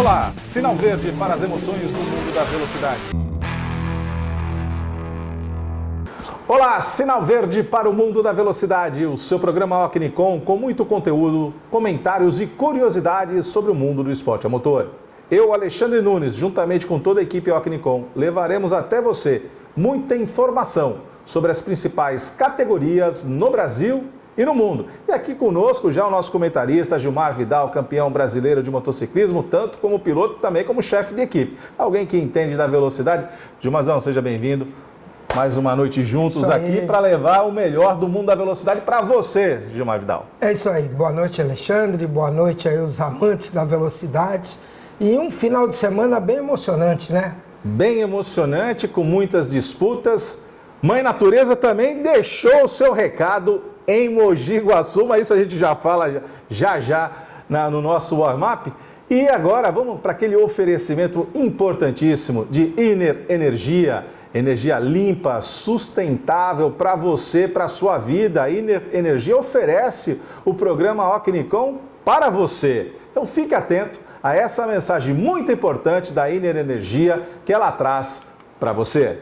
Olá, sinal verde para as emoções do mundo da velocidade. Olá, sinal verde para o mundo da velocidade, o seu programa Ocnicom com muito conteúdo, comentários e curiosidades sobre o mundo do esporte a motor. Eu, Alexandre Nunes, juntamente com toda a equipe Ocnicom, levaremos até você muita informação sobre as principais categorias no Brasil e no mundo. E aqui conosco já o nosso comentarista Gilmar Vidal, campeão brasileiro de motociclismo, tanto como piloto, também como chefe de equipe. Alguém que entende da velocidade. Gilmarzão, seja bem-vindo. Mais uma noite juntos aqui para levar o melhor do mundo da velocidade para você, Gilmar Vidal. É isso aí. Boa noite, Alexandre. Boa noite aí os amantes da velocidade. E um final de semana bem emocionante, né? Bem emocionante, com muitas disputas. Mãe Natureza também deixou o seu recado em Mogi Guaçu, mas isso a gente já fala já no nosso warm-up. E agora vamos para aquele oferecimento importantíssimo de Iner Energia. Energia limpa, sustentável para você, para a sua vida. A Iner Energia oferece o programa Ocnicom para você. Então fique atento a essa mensagem muito importante da Iner Energia que ela traz para você.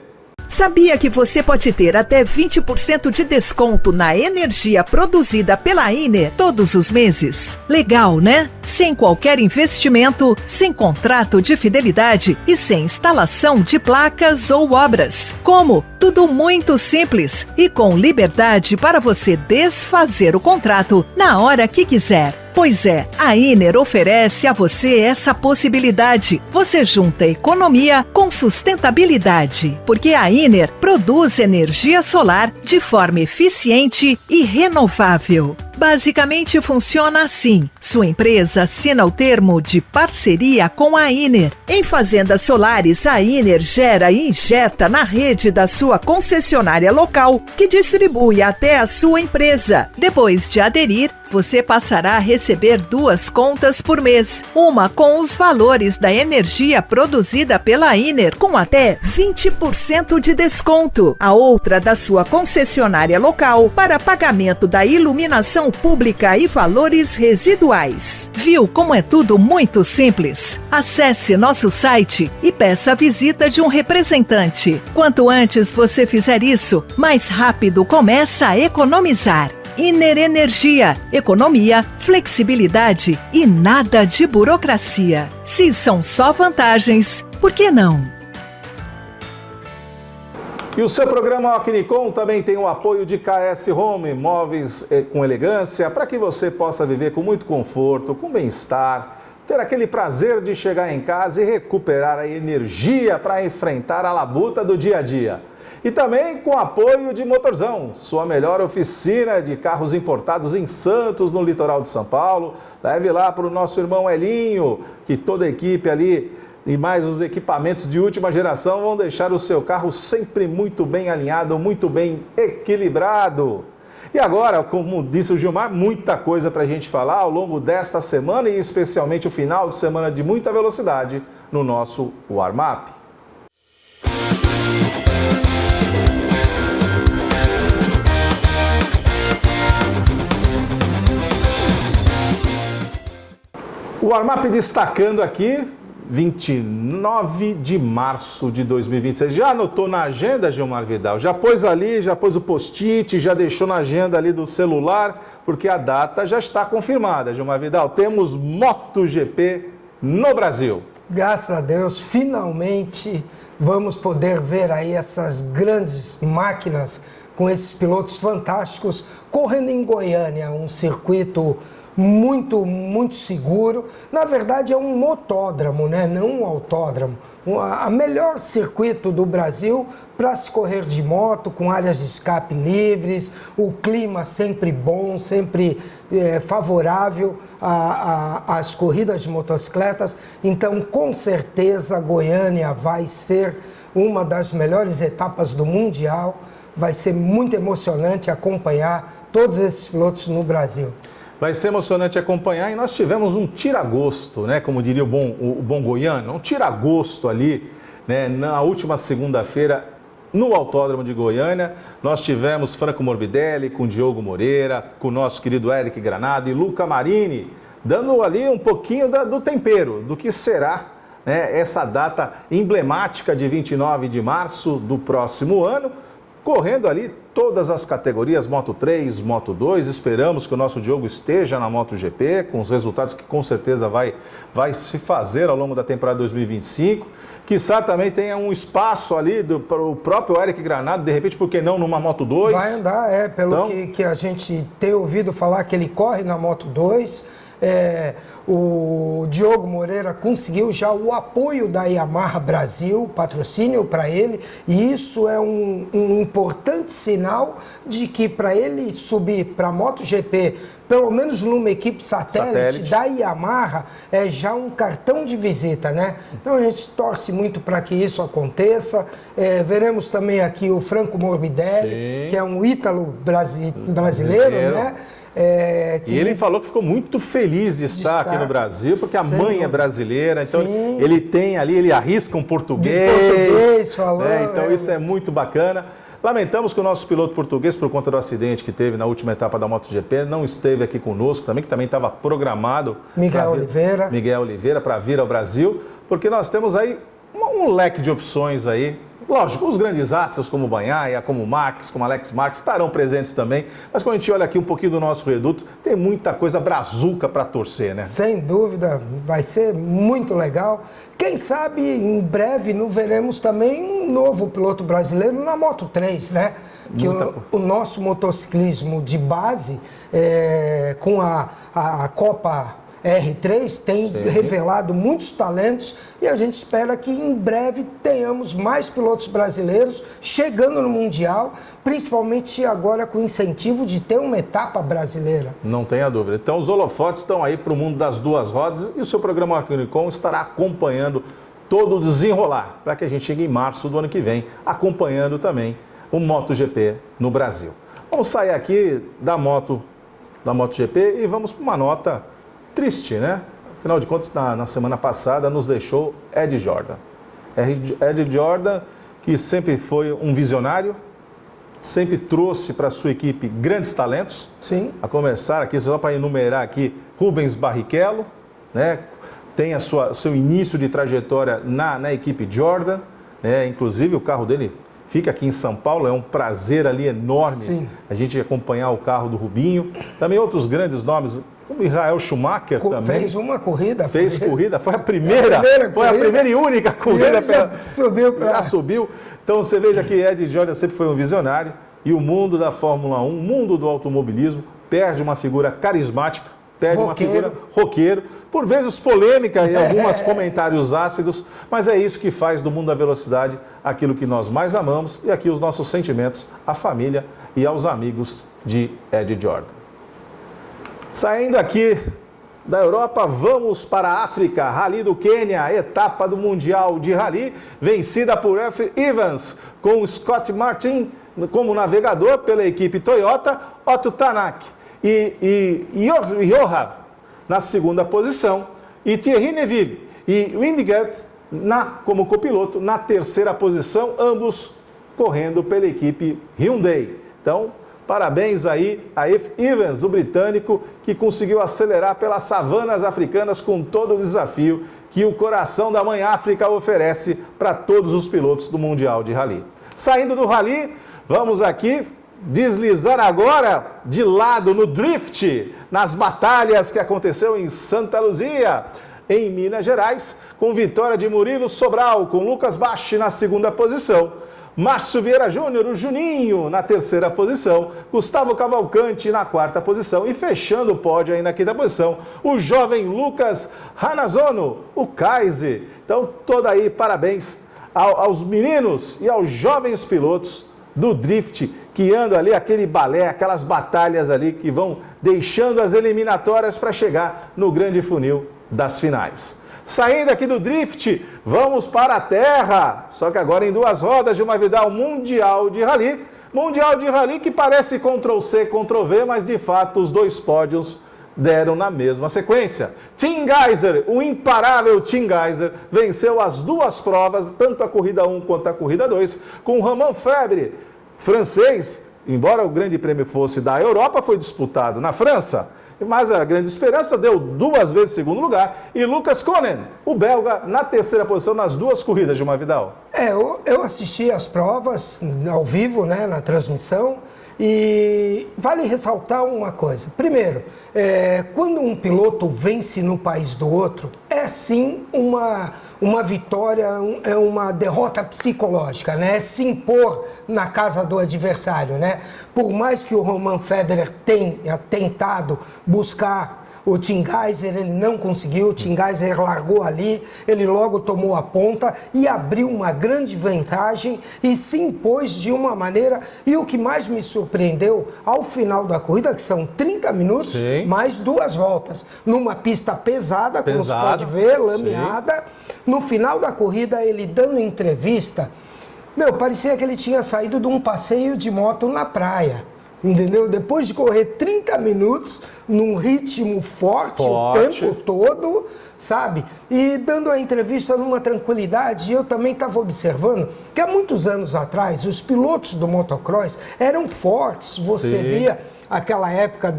Sabia que você pode ter até 20% de desconto na energia produzida pela Iner todos os meses? Legal, né? Sem qualquer investimento, sem contrato de fidelidade e sem instalação de placas ou obras. Como? Tudo muito simples e com liberdade para você desfazer o contrato na hora que quiser. Pois é, a Iner oferece a você essa possibilidade. Você junta economia com sustentabilidade, porque a Iner produz energia solar de forma eficiente e renovável. Basicamente funciona assim. Sua empresa assina o termo de parceria com a Iner. Em fazendas solares, a Iner gera e injeta na rede da sua concessionária local, que distribui até a sua empresa. Depois de aderir, você passará a receber 2 contas por mês. Uma com os valores da energia produzida pela Iner, com até 20% de desconto. A outra da sua concessionária local, para pagamento da iluminação pública e valores residuais. Viu como é tudo muito simples? Acesse nosso site e peça a visita de um representante. Quanto antes você fizer isso, mais rápido começa a economizar. Iner Energia, economia, flexibilidade e nada de burocracia. Se são só vantagens, por que não? E o seu programa Ocnicom também tem o apoio de KS Home, móveis com elegância, para que você possa viver com muito conforto, com bem-estar, ter aquele prazer de chegar em casa e recuperar a energia para enfrentar a labuta do dia a dia. E também com apoio de Motorzão, sua melhor oficina de carros importados em Santos, no litoral de São Paulo. Leve lá para o nosso irmão Elinho, que toda a equipe ali e mais os equipamentos de última geração vão deixar o seu carro sempre muito bem alinhado, muito bem equilibrado. E agora, como disse o Gilmar, muita coisa para a gente falar ao longo desta semana e especialmente o final de semana de muita velocidade no nosso warm-up. O warm-up destacando aqui, 29 de março de 2026. Já anotou na agenda, Gilmar Vidal? Já pôs ali, já pôs o post-it, já deixou na agenda ali do celular, porque a data já está confirmada, Gilmar Vidal. Temos MotoGP no Brasil. Graças a Deus, finalmente vamos poder ver aí essas grandes máquinas com esses pilotos fantásticos correndo em Goiânia, um circuito muito seguro. Na verdade é um motódromo, né? Não um autódromo. A melhor circuito do Brasil para se correr de moto, com áreas de escape livres, o clima sempre bom, sempre favorável às corridas de motocicletas. Então, com certeza, Goiânia vai ser uma das melhores etapas do Mundial. Vai ser muito emocionante acompanhar todos esses pilotos no Brasil. Vai ser emocionante acompanhar e nós tivemos um tira-gosto, né, como diria o bom goiano, um tira-gosto ali, né, na última segunda-feira no Autódromo de Goiânia. Nós tivemos Franco Morbidelli com Diogo Moreira, com o nosso querido Eric Granado e Luca Marini, dando ali um pouquinho do tempero, do que será, né, essa data emblemática de 29 de março do próximo ano, correndo ali todas as categorias, Moto 3, Moto 2, esperamos que o nosso Diogo esteja na MotoGP, com os resultados que com certeza vai se fazer ao longo da temporada 2025, quiçá também tenha um espaço ali para o próprio Eric Granado, de repente, por que não numa Moto 2? Vai andar, pelo que a gente tem ouvido falar que ele corre na Moto 2, o Diogo Moreira conseguiu já o apoio da Yamaha Brasil, patrocínio para ele, e isso é um importante sinal de que para ele subir para a MotoGP, pelo menos numa equipe satélite da Yamaha, é já um cartão de visita, né? Então a gente torce muito para que isso aconteça. Veremos também aqui o Franco Morbidelli, que é um ítalo brasileiro, né? E ele falou que ficou muito feliz de estar aqui no Brasil, porque a mãe é brasileira, então ele tem ali, ele arrisca um português, falou, né? Então isso é muito bacana. Lamentamos que o nosso piloto português, por conta do acidente que teve na última etapa da MotoGP, não esteve aqui conosco também, que também estava programado. Miguel Oliveira, para vir ao Brasil, porque nós temos aí um leque de opções aí. Lógico, os grandes astros como o Bagnaia, como o Marques, como Alex Marques estarão presentes também, mas quando a gente olha aqui um pouquinho do nosso reduto, tem muita coisa brazuca para torcer, né? Sem dúvida, vai ser muito legal. Quem sabe em breve não veremos também um novo piloto brasileiro na Moto 3, né? Que o nosso motociclismo de base, com a Copa R3 tem revelado muitos talentos e a gente espera que em breve tenhamos mais pilotos brasileiros chegando no Mundial, principalmente agora com o incentivo de ter uma etapa brasileira. Não tenha dúvida. Então os holofotes estão aí para o mundo das duas rodas e o seu programa Arquinicom estará acompanhando todo o desenrolar para que a gente chegue em março do ano que vem, acompanhando também o MotoGP no Brasil. Vamos sair aqui da MotoGP e vamos para uma nota triste, né? Afinal de contas, na semana passada nos deixou Ed Jordan. Ed Jordan, que sempre foi um visionário, sempre trouxe para a sua equipe grandes talentos. Sim. A começar aqui, só para enumerar aqui, Rubens Barrichello, né? Tem seu início de trajetória na equipe Jordan, né? Inclusive o carro dele fica aqui em São Paulo, é um prazer ali enorme a gente acompanhar o carro do Rubinho. Também outros grandes nomes, como Michael Schumacher também. Fez uma corrida. Fez corrida, foi a primeira e única corrida. Já subiu. Então você veja que Ed Jordan sempre foi um visionário e o mundo da Fórmula 1, o mundo do automobilismo, perde uma figura carismática, perde uma figura roqueiro, por vezes polêmica e alguns comentários ácidos, mas é isso que faz do mundo da velocidade aquilo que nós mais amamos e aqui os nossos sentimentos à família e aos amigos de Ed Jordan. Saindo aqui da Europa, vamos para a África, Rally do Quênia, etapa do Mundial de Rally, vencida por F. Evans, com Scott Martin como navegador pela equipe Toyota, Otto Tanak e Johan na segunda posição, e Thierry Neuville e Windgat como copiloto na terceira posição, ambos correndo pela equipe Hyundai. Então, parabéns aí a F. Evans, o britânico, que conseguiu acelerar pelas savanas africanas com todo o desafio que o coração da mãe África oferece para todos os pilotos do Mundial de Rally. Saindo do Rally, vamos aqui deslizar agora de lado no drift, nas batalhas que aconteceu em Santa Luzia, em Minas Gerais, com vitória de Murilo Sobral, com Lucas Bachi na segunda posição, Márcio Vieira Júnior, o Juninho, na terceira posição, Gustavo Cavalcante na quarta posição e fechando o pódio aí na quinta posição, o jovem Lucas Hanazono, o Kaiser. Então, toda aí, parabéns aos meninos e aos jovens pilotos do drift, que andam ali aquele balé, aquelas batalhas ali que vão deixando as eliminatórias para chegar no grande funil das finais. Saindo aqui do drift, vamos para a terra, só que agora em duas rodas de uma Vidal Mundial de Rally. Mundial de Rally que parece Ctrl-C, Ctrl-V, mas de fato os dois pódios deram na mesma sequência. Tim Geiser, o imparável Tim Geiser, venceu as duas provas, tanto a corrida 1 quanto a corrida 2, com Romain Febre, francês, embora o grande prêmio fosse da Europa, foi disputado na França. mas a grande esperança deu 2 vezes segundo lugar. E Lucas Koenen, o belga, na terceira posição nas 2 corridas, Gilmar Vidal. Eu assisti as provas ao vivo, né, na transmissão, e vale ressaltar uma coisa. Primeiro, quando um piloto vence no país do outro, é sim uma vitória, é uma derrota psicológica, né? É se impor na casa do adversário, né? Por mais que o Roman Federer tenha tentado buscar o Tim Geiser, ele não conseguiu, o Tim Geiser largou ali, ele logo tomou a ponta e abriu uma grande vantagem e se impôs de uma maneira, e o que mais me surpreendeu, ao final da corrida, que são 30 minutos, sim, mais 2 voltas, numa pista pesada, como se pode ver, lameada, sim. No final da corrida, ele dando entrevista, parecia que ele tinha saído de um passeio de moto na praia. Entendeu? Depois de correr 30 minutos, num ritmo forte o tempo todo, sabe? E dando a entrevista numa tranquilidade, eu também estava observando que há muitos anos atrás, os pilotos do motocross eram fortes, você Sim. via aquela época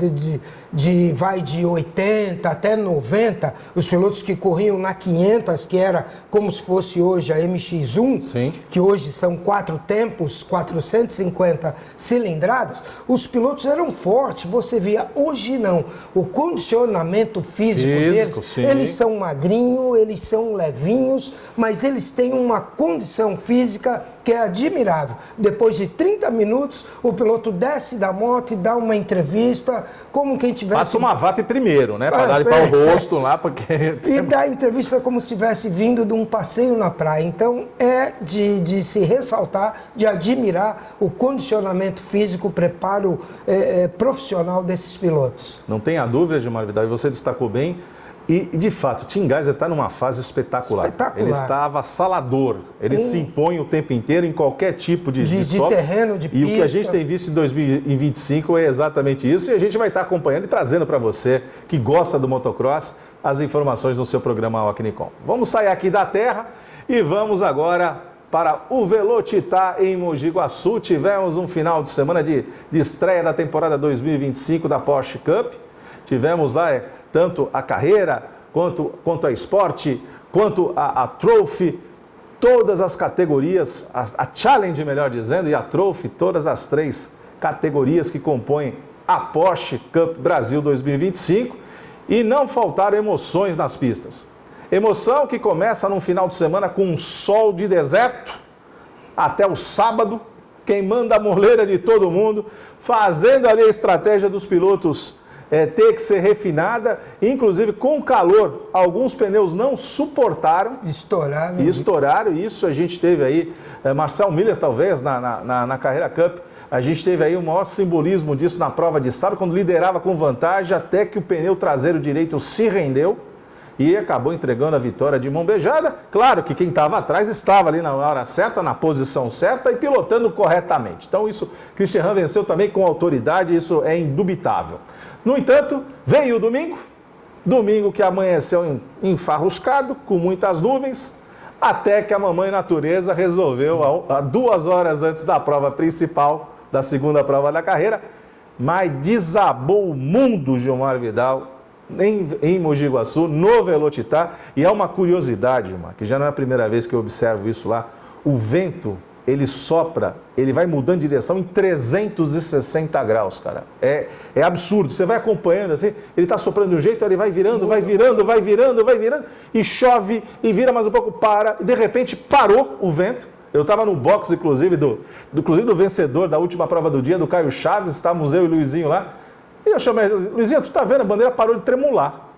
de 80 até 90, os pilotos que corriam na 500, que era como se fosse hoje a MX-1, Sim. que hoje são 4 tempos, 450 cilindradas, os pilotos eram fortes, você via, hoje não. O condicionamento físico deles, sim. eles são magrinhos, eles são levinhos, mas eles têm uma condição física que é admirável. Depois de 30 minutos, o piloto desce da moto e dá uma entrevista, como quem tivesse... Passa uma VAP primeiro, né? Para dar para o rosto lá, porque... E dá a entrevista como se tivesse vindo de um passeio na praia. Então, é de se ressaltar, de admirar o condicionamento físico, o preparo profissional desses pilotos. Não tenha dúvida, Gilmar Vidal, e você destacou bem. E, de fato, o Tim Geiser está numa fase espetacular. Ele está avassalador. Ele se impõe o tempo inteiro em qualquer tipo de terreno, de pista. E o que a gente tem visto em 2025 é exatamente isso. E a gente vai estar acompanhando e trazendo para você, que gosta do motocross, as informações no seu programa Ocnicom. Vamos sair aqui da terra e vamos agora para o Velocitar em Mogi Guaçu. Tivemos um final de semana de estreia da temporada 2025 da Porsche Cup. Tivemos lá tanto a carreira, quanto a esporte, quanto a Trophy, todas as categorias, a Challenge, melhor dizendo, e a Trophy, todas as 3 categorias que compõem a Porsche Cup Brasil 2025. E não faltaram emoções nas pistas. Emoção que começa num final de semana com um sol de deserto, até o sábado, queimando a moleira de todo mundo, fazendo ali a estratégia dos pilotos ter que ser refinada, inclusive com calor, alguns pneus não suportaram. Estouraram, isso a gente teve aí, Marcel Miller talvez na Carreira Cup, a gente teve aí o maior simbolismo disso na prova de sábado, quando liderava com vantagem, até que o pneu traseiro direito se rendeu e acabou entregando a vitória de mão beijada. Claro que quem estava atrás estava ali na hora certa, na posição certa e pilotando corretamente. Então isso, Christian Ham venceu também com autoridade, isso é indubitável. No entanto, veio o domingo que amanheceu enfarruscado, com muitas nuvens, até que a mamãe natureza resolveu, 2 horas antes da prova principal, da segunda prova da carreira, mas desabou o mundo, Gilmar Vidal, em Mogi Guaçu, no Velocitar. E é uma curiosidade, Gilmar, que já não é a primeira vez que eu observo isso lá, o vento, ele sopra, ele vai mudando de direção em 360 graus, cara. É absurdo. Você vai acompanhando assim, ele está soprando de um jeito, ele vai virando, e chove, e vira mais um pouco, para, e de repente parou o vento. Eu estava no box, inclusive, do vencedor da última prova do dia, do Caio Chaves, estávamos eu e o Luizinho lá, e eu chamei, Luizinho, tu tá vendo, a bandeira parou de tremular.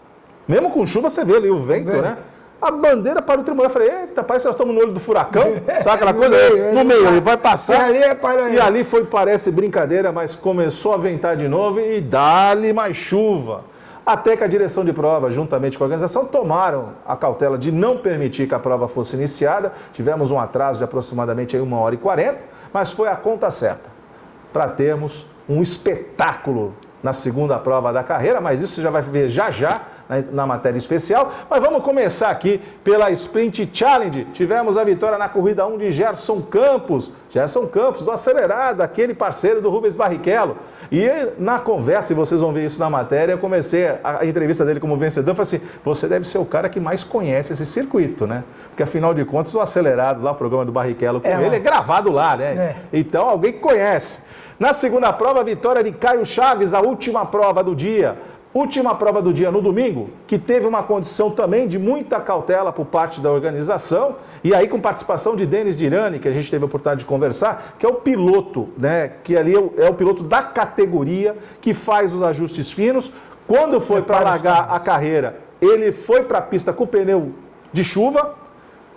Mesmo com chuva, você vê ali o vento, né? A bandeira parou de tremular. Eu falei, eita, parece que nós estamos no olho do furacão. Sabe aquela coisa? No meio, ele vai passar. E ali parece brincadeira, mas começou a ventar de novo e dá-lhe mais chuva. Até que a direção de prova, juntamente com a organização, tomaram a cautela de não permitir que a prova fosse iniciada. Tivemos um atraso de aproximadamente 1h40, mas foi a conta certa para termos um espetáculo na segunda prova da carreira, mas isso já vai ver já na matéria especial. Mas vamos começar aqui pela Sprint Challenge. Tivemos a vitória na corrida 1 de Gerson Campos. Gerson Campos, do acelerado, aquele parceiro do Rubens Barrichello. E na conversa, e vocês vão ver isso na matéria, eu comecei a entrevista dele como vencedor. Eu falei assim, você deve ser o cara que mais conhece esse circuito, né? Porque afinal de contas, o acelerado lá, o programa do Barrichello com ele é gravado lá, né? Então, alguém que conhece. Na segunda prova, a vitória de Caio Chaves, a última prova do dia. Última prova do dia no domingo, que teve uma condição também de muita cautela por parte da organização, e aí com participação de Denis Dirani, que a gente teve a oportunidade de conversar, que é o piloto, né? Que ali é o piloto da categoria, que faz os ajustes finos. Quando foi para largar a carreira, ele foi para a pista com o pneu de chuva,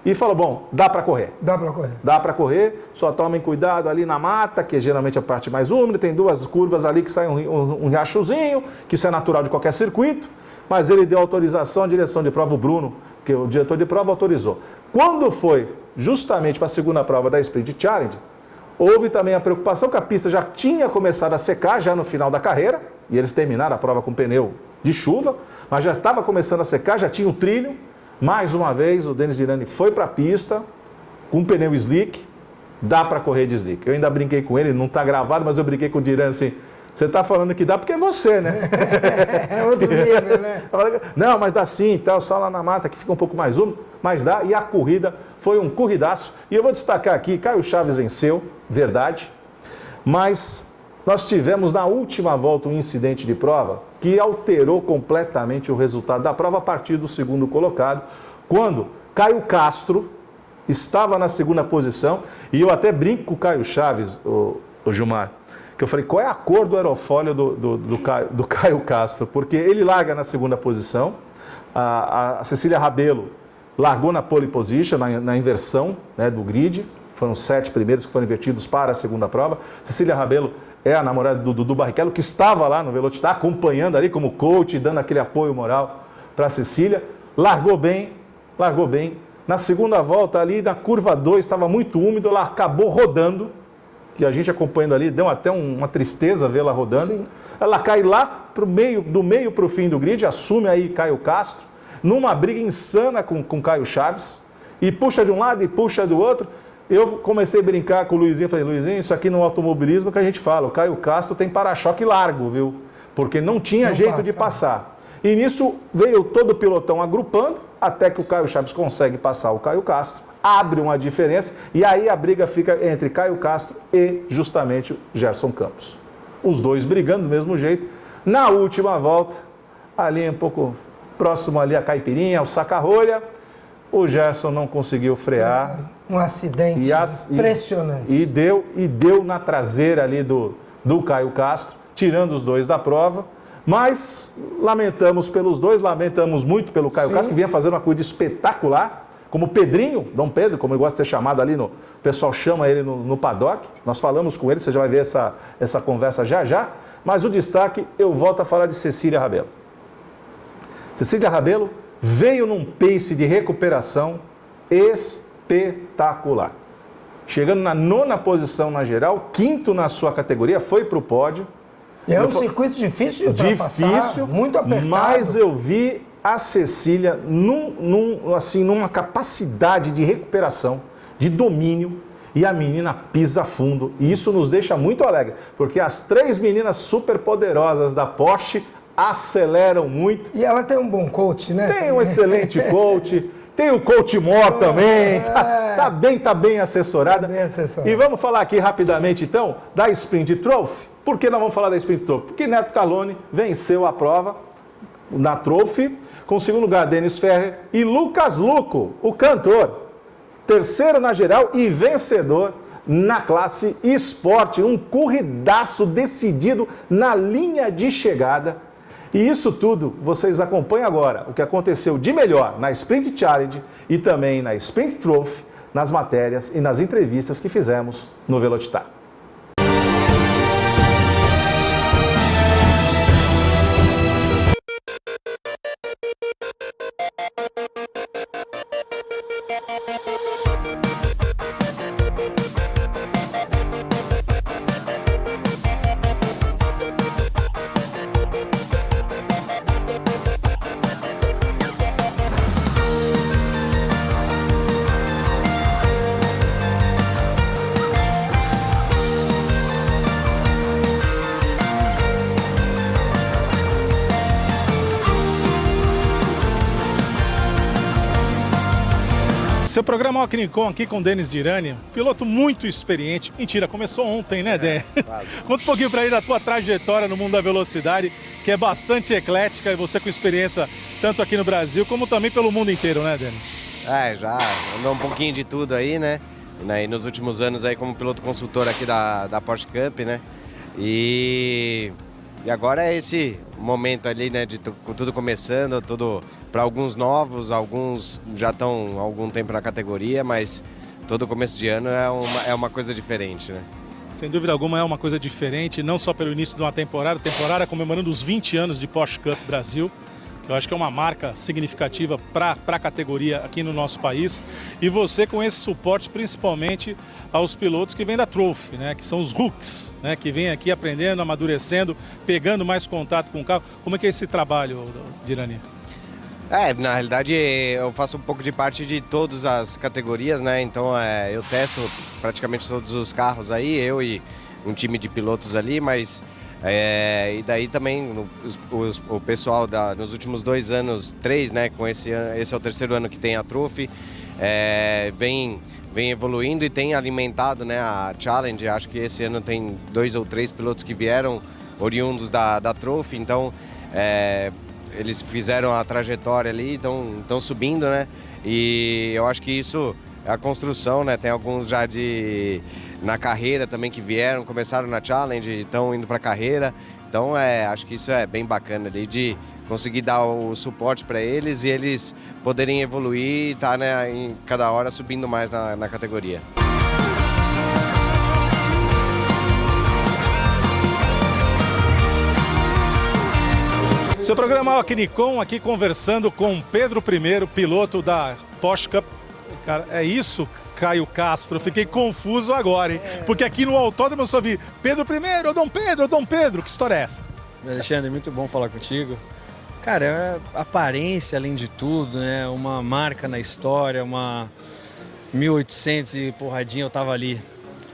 e falou, bom, dá para correr. Dá para correr. Dá para correr, só tomem cuidado ali na mata, que é geralmente a parte mais úmida, tem 2 curvas ali que sai um riachozinho, que isso é natural de qualquer circuito, mas ele deu autorização à direção de prova, o Bruno, que o diretor de prova autorizou. Quando foi justamente para a segunda prova da Sprint Challenge, houve também a preocupação que a pista já tinha começado a secar já no final da carreira, e eles terminaram a prova com pneu de chuva, mas já estava começando a secar, já tinha o trilho. Mais uma vez, o Denis Dirani foi para a pista com um pneu slick, dá para correr de slick. Eu ainda brinquei com ele, não está gravado, mas eu brinquei com o Dirani assim, você está falando que dá porque é você, né? É outro nível, né? Não, mas dá sim, tal, só lá na mata que fica um pouco mais úmido, mas dá. E a corrida foi um corridaço. E eu vou destacar aqui, Caio Chaves venceu, verdade, mas nós tivemos na última volta um incidente de prova que alterou completamente o resultado da prova a partir do segundo colocado, quando Caio Castro estava na segunda posição, e eu até brinco com o Caio Chaves, o Gilmar, que eu falei, qual é a cor do aerofólio do Caio Castro? Porque ele larga na segunda posição, a Cecília Rabelo largou na pole position, na inversão, né, do grid, foram 7 primeiros que foram invertidos para a segunda prova. Cecília Rabelo é a namorada do Dudu Barrichello, que estava lá no Velocitar, acompanhando ali como coach, dando aquele apoio moral para a Cecília. Largou bem. Na segunda volta ali, na curva 2, estava muito úmido, ela acabou rodando, que a gente acompanhando ali, deu até uma tristeza vê-la rodando. Sim. Ela cai lá do meio para o fim do grid, assume aí Caio Castro, numa briga insana com Caio Chaves, e puxa de um lado e puxa do outro. Eu comecei a brincar com o Luizinho, falei, Luizinho, isso aqui no automobilismo que a gente fala, o Caio Castro tem para-choque largo, viu? Porque não tinha jeito de passar. E nisso veio todo o pilotão agrupando, até que o Caio Chaves consegue passar o Caio Castro, abre uma diferença, e aí a briga fica entre Caio Castro e justamente o Gerson Campos. Os dois brigando do mesmo jeito. Na última volta, ali um pouco próximo ali a Caipirinha, o Saca-Rolha, o Gerson não conseguiu frear. Um acidente impressionante. E deu na traseira ali do Caio Castro, tirando os dois da prova. Mas lamentamos pelos dois, lamentamos muito pelo Caio Castro, que vinha fazendo uma corrida espetacular, como Pedrinho, Dom Pedro, como ele gosta de ser chamado ali, o pessoal chama ele no paddock. Nós falamos com ele, você já vai ver essa conversa já. Mas o destaque, eu volto a falar de Cecília Rabelo. Cecília Rabelo veio num pace de recuperação espetacular. Chegando na 9ª posição na geral, 5º na sua categoria, foi para o pódio. É um circuito difícil de ultrapassar, muito apertado. Mas eu vi a Cecília numa capacidade de recuperação, de domínio, e a menina pisa fundo. E isso nos deixa muito alegre, porque as 3 meninas super poderosas da Porsche aceleram muito. E ela tem um bom coach, né? Tem um excelente coach, tem o Coach More também, tá bem assessorada. Tá bem assessorada. E vamos falar aqui rapidamente então da Sprint Trophy. Por que nós vamos falar da Sprint Trophy? Porque Neto Caloni venceu a prova na Trophy, com o segundo lugar Denis Ferrer e Lucas Luco, o cantor, terceiro na geral e vencedor na classe esporte, um corridaço decidido na linha de chegada. E isso tudo vocês acompanham agora, o que aconteceu de melhor na Sprint Challenge e também na Sprint Trophy, nas matérias e nas entrevistas que fizemos no Velocitar. Seu programa Alquinicon aqui com o Denis Dirani, piloto muito experiente. Mentira, começou ontem, né, Denis? Conta um pouquinho pra ele da tua trajetória no mundo da velocidade, que é bastante eclética, e você com experiência tanto aqui no Brasil como também pelo mundo inteiro, né, Denis? Já andou um pouquinho de tudo aí, né? E nos últimos anos aí como piloto consultor aqui da Porsche Cup, né? E agora é esse momento ali, né, de tudo começando, tudo para alguns novos, alguns já estão há algum tempo na categoria, mas todo começo de ano é uma coisa diferente, né? Sem dúvida alguma é uma coisa diferente, não só pelo início de uma temporada comemorando os 20 anos de Porsche Cup Brasil, que eu acho que é uma marca significativa para a categoria aqui no nosso país, e você com esse suporte principalmente aos pilotos que vêm da Trophy, né, que são os rookies, né, que vêm aqui aprendendo, amadurecendo, pegando mais contato com o carro. Como é que é esse trabalho, Dirani? Na realidade eu faço um pouco de parte de todas as categorias, né? Então eu testo praticamente todos os carros aí, eu e um time de pilotos ali, mas e daí também o pessoal nos últimos 2 anos, 3, né? Com esse é o 3º ano que tem a Trophy, vem evoluindo e tem alimentado, né, a Challenge. Acho que esse ano tem 2 ou 3 pilotos que vieram oriundos da Trophy, então eles fizeram a trajetória ali, estão subindo, né? E eu acho que isso é a construção, né? Tem alguns já na carreira também que vieram, começaram na Challenge e estão indo para a carreira. Então acho que isso é bem bacana ali, de conseguir dar o suporte para eles e eles poderem evoluir e estar, né, em cada hora subindo mais na categoria. Seu programa Alquinicon aqui conversando com Pedro I, piloto da Porsche Cup. Cara, é isso, Caio Castro? Fiquei confuso agora, hein? Porque aqui no autódromo eu só vi Pedro I, Dom Pedro, que história é essa? Alexandre, muito bom falar contigo. Cara, é aparência além de tudo, né? Uma marca na história, uma 1800 e porradinha eu tava ali.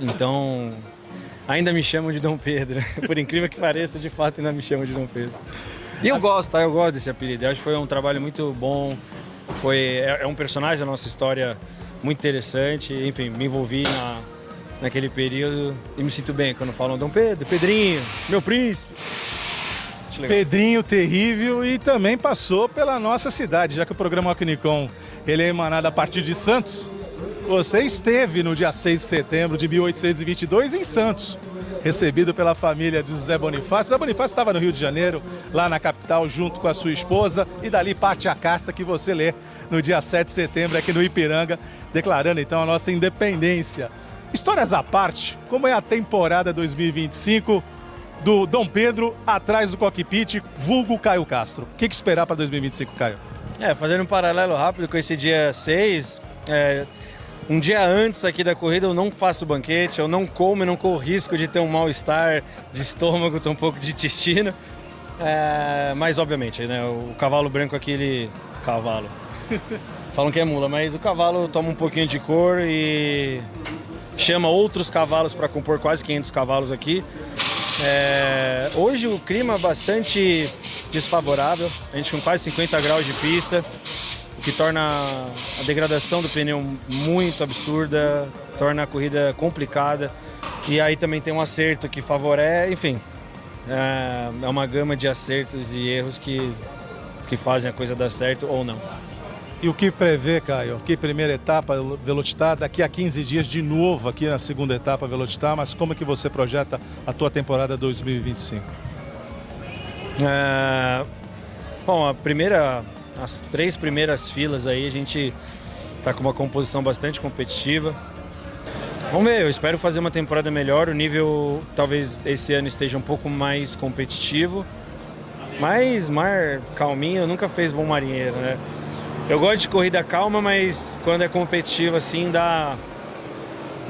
Então, ainda me chamam de Dom Pedro. Por incrível que pareça, de fato ainda me chamam de Dom Pedro. E eu gosto, tá? Eu gosto desse apelido. Eu acho que foi um trabalho muito bom. É um personagem da nossa história muito interessante. Enfim, me envolvi naquele período e me sinto bem quando falam Dom Pedro, Pedrinho, meu príncipe. Pedrinho terrível, e também passou pela nossa cidade, já que o programa Alquinicon ele é emanado a partir de Santos. Você esteve no dia 6 de setembro de 1822 em Santos, recebido pela família de José Bonifácio. José Bonifácio estava no Rio de Janeiro, lá na capital, junto com a sua esposa, e dali parte a carta que você lê no dia 7 de setembro aqui no Ipiranga, declarando então a nossa independência. Histórias à parte, como é a temporada 2025 do Dom Pedro atrás do cockpit, vulgo Caio Castro? O que esperar para 2025, Caio? Fazendo um paralelo rápido com esse dia 6, um dia antes aqui da corrida eu não faço banquete, eu não como e não corro risco de ter um mal-estar de estômago, ter um pouco de intestino. Mas obviamente, né, o cavalo branco aqui, cavalo, falam que é mula, mas o cavalo toma um pouquinho de cor e chama outros cavalos para compor quase 500 cavalos aqui. Hoje o clima é bastante desfavorável, a gente com quase 50 graus de pista, o que torna a degradação do pneu muito absurda, torna a corrida complicada, e aí também tem um acerto que favorece, enfim, é uma gama de acertos e erros que fazem a coisa dar certo ou não. E o que prevê, Caio? Que primeira etapa Velocitar, daqui a 15 dias de novo aqui na segunda etapa Velocitar, mas como é que você projeta a tua temporada 2025? Bom, as 3 primeiras filas aí a gente tá com uma composição bastante competitiva. Vamos ver, eu espero fazer uma temporada melhor, o nível talvez esse ano esteja um pouco mais competitivo, mas mar calminho nunca fez bom marinheiro, né? Eu gosto de corrida calma, mas quando é competitivo assim, dá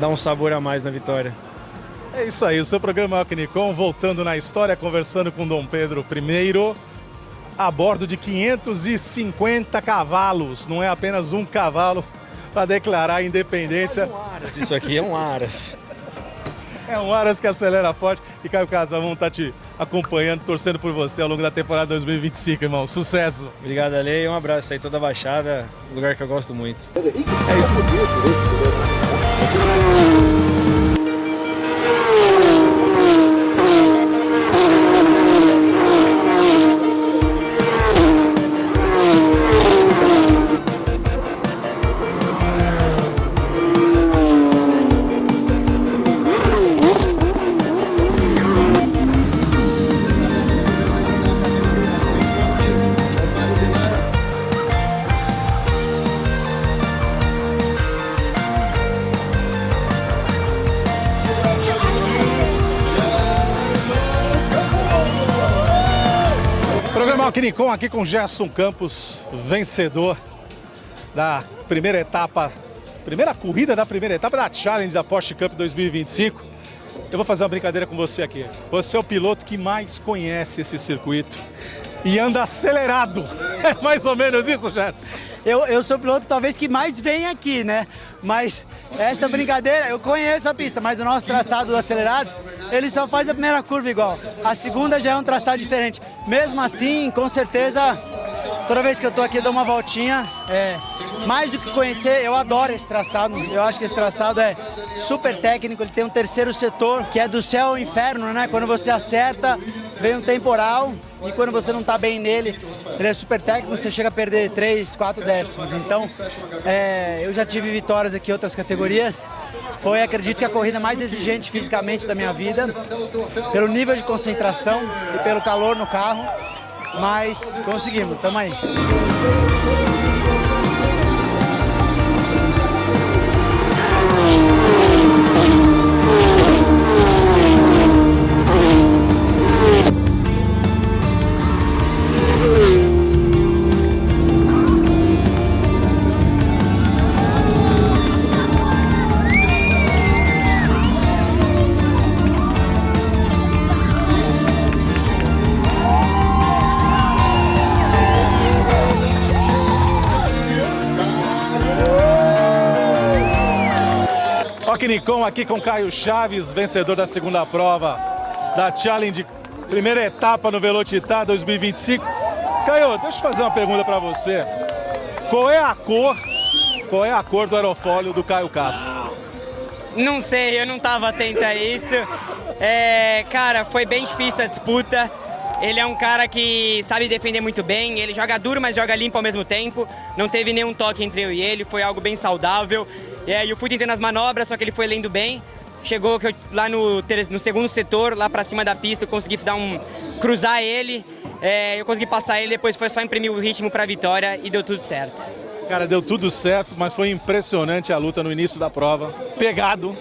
um sabor a mais na vitória. É isso aí, o seu programa Alquinicon, voltando na história, conversando com Dom Pedro I, a bordo de 550 cavalos, não é apenas um cavalo para declarar a independência. Um Aras, isso aqui é um Aras. É um Aras que acelera forte. E Caio Casal, vamos estar te acompanhando, torcendo por você ao longo da temporada 2025, irmão. Sucesso! Obrigado, Ale, e um abraço aí, toda a Baixada, lugar que eu gosto muito. Programa Alquinicom aqui com Gerson Campos, vencedor da primeira etapa, primeira corrida da primeira etapa da Challenge da Porsche Cup 2025. Eu vou fazer uma brincadeira com você aqui. Você é o piloto que mais conhece esse circuito e anda acelerado. É mais ou menos isso, Gerson? Eu sou o piloto talvez que mais vem aqui, né? Mas essa brincadeira, eu conheço a pista, mas o nosso traçado do acelerados, ele só faz a primeira curva igual. A segunda já é um traçado diferente. Mesmo assim, com certeza, toda vez que eu tô aqui eu dou uma voltinha. Mais do que conhecer, eu adoro esse traçado. Eu acho que esse traçado é super técnico, ele tem um terceiro setor, que é do céu ao inferno, né? Quando você acerta, vem um temporal. E quando você não está bem nele, ele é super técnico, você chega a perder 3, 4 décimos. Então, eu já tive vitórias aqui em outras categorias. Foi, acredito que a corrida mais exigente fisicamente da minha vida, pelo nível de concentração e pelo calor no carro. Mas conseguimos, tamo aí. Alquinicom aqui com Caio Chaves, vencedor da segunda prova da Challenge, primeira etapa no Velocitar 2025. Caio, deixa eu fazer uma pergunta para você. Qual é a cor do aerofólio do Caio Castro? Não sei, eu não estava atento a isso. Cara, foi bem difícil a disputa. Ele é um cara que sabe defender muito bem, ele joga duro, mas joga limpo ao mesmo tempo. Não teve nenhum toque entre eu e ele, foi algo bem saudável. Eu fui tentando as manobras, só que ele foi lendo bem. Chegou que lá no segundo setor, lá pra cima da pista, eu consegui cruzar ele. Eu consegui passar ele, depois foi só imprimir o ritmo pra vitória e deu tudo certo. Cara, deu tudo certo, mas foi impressionante a luta no início da prova. Pegado.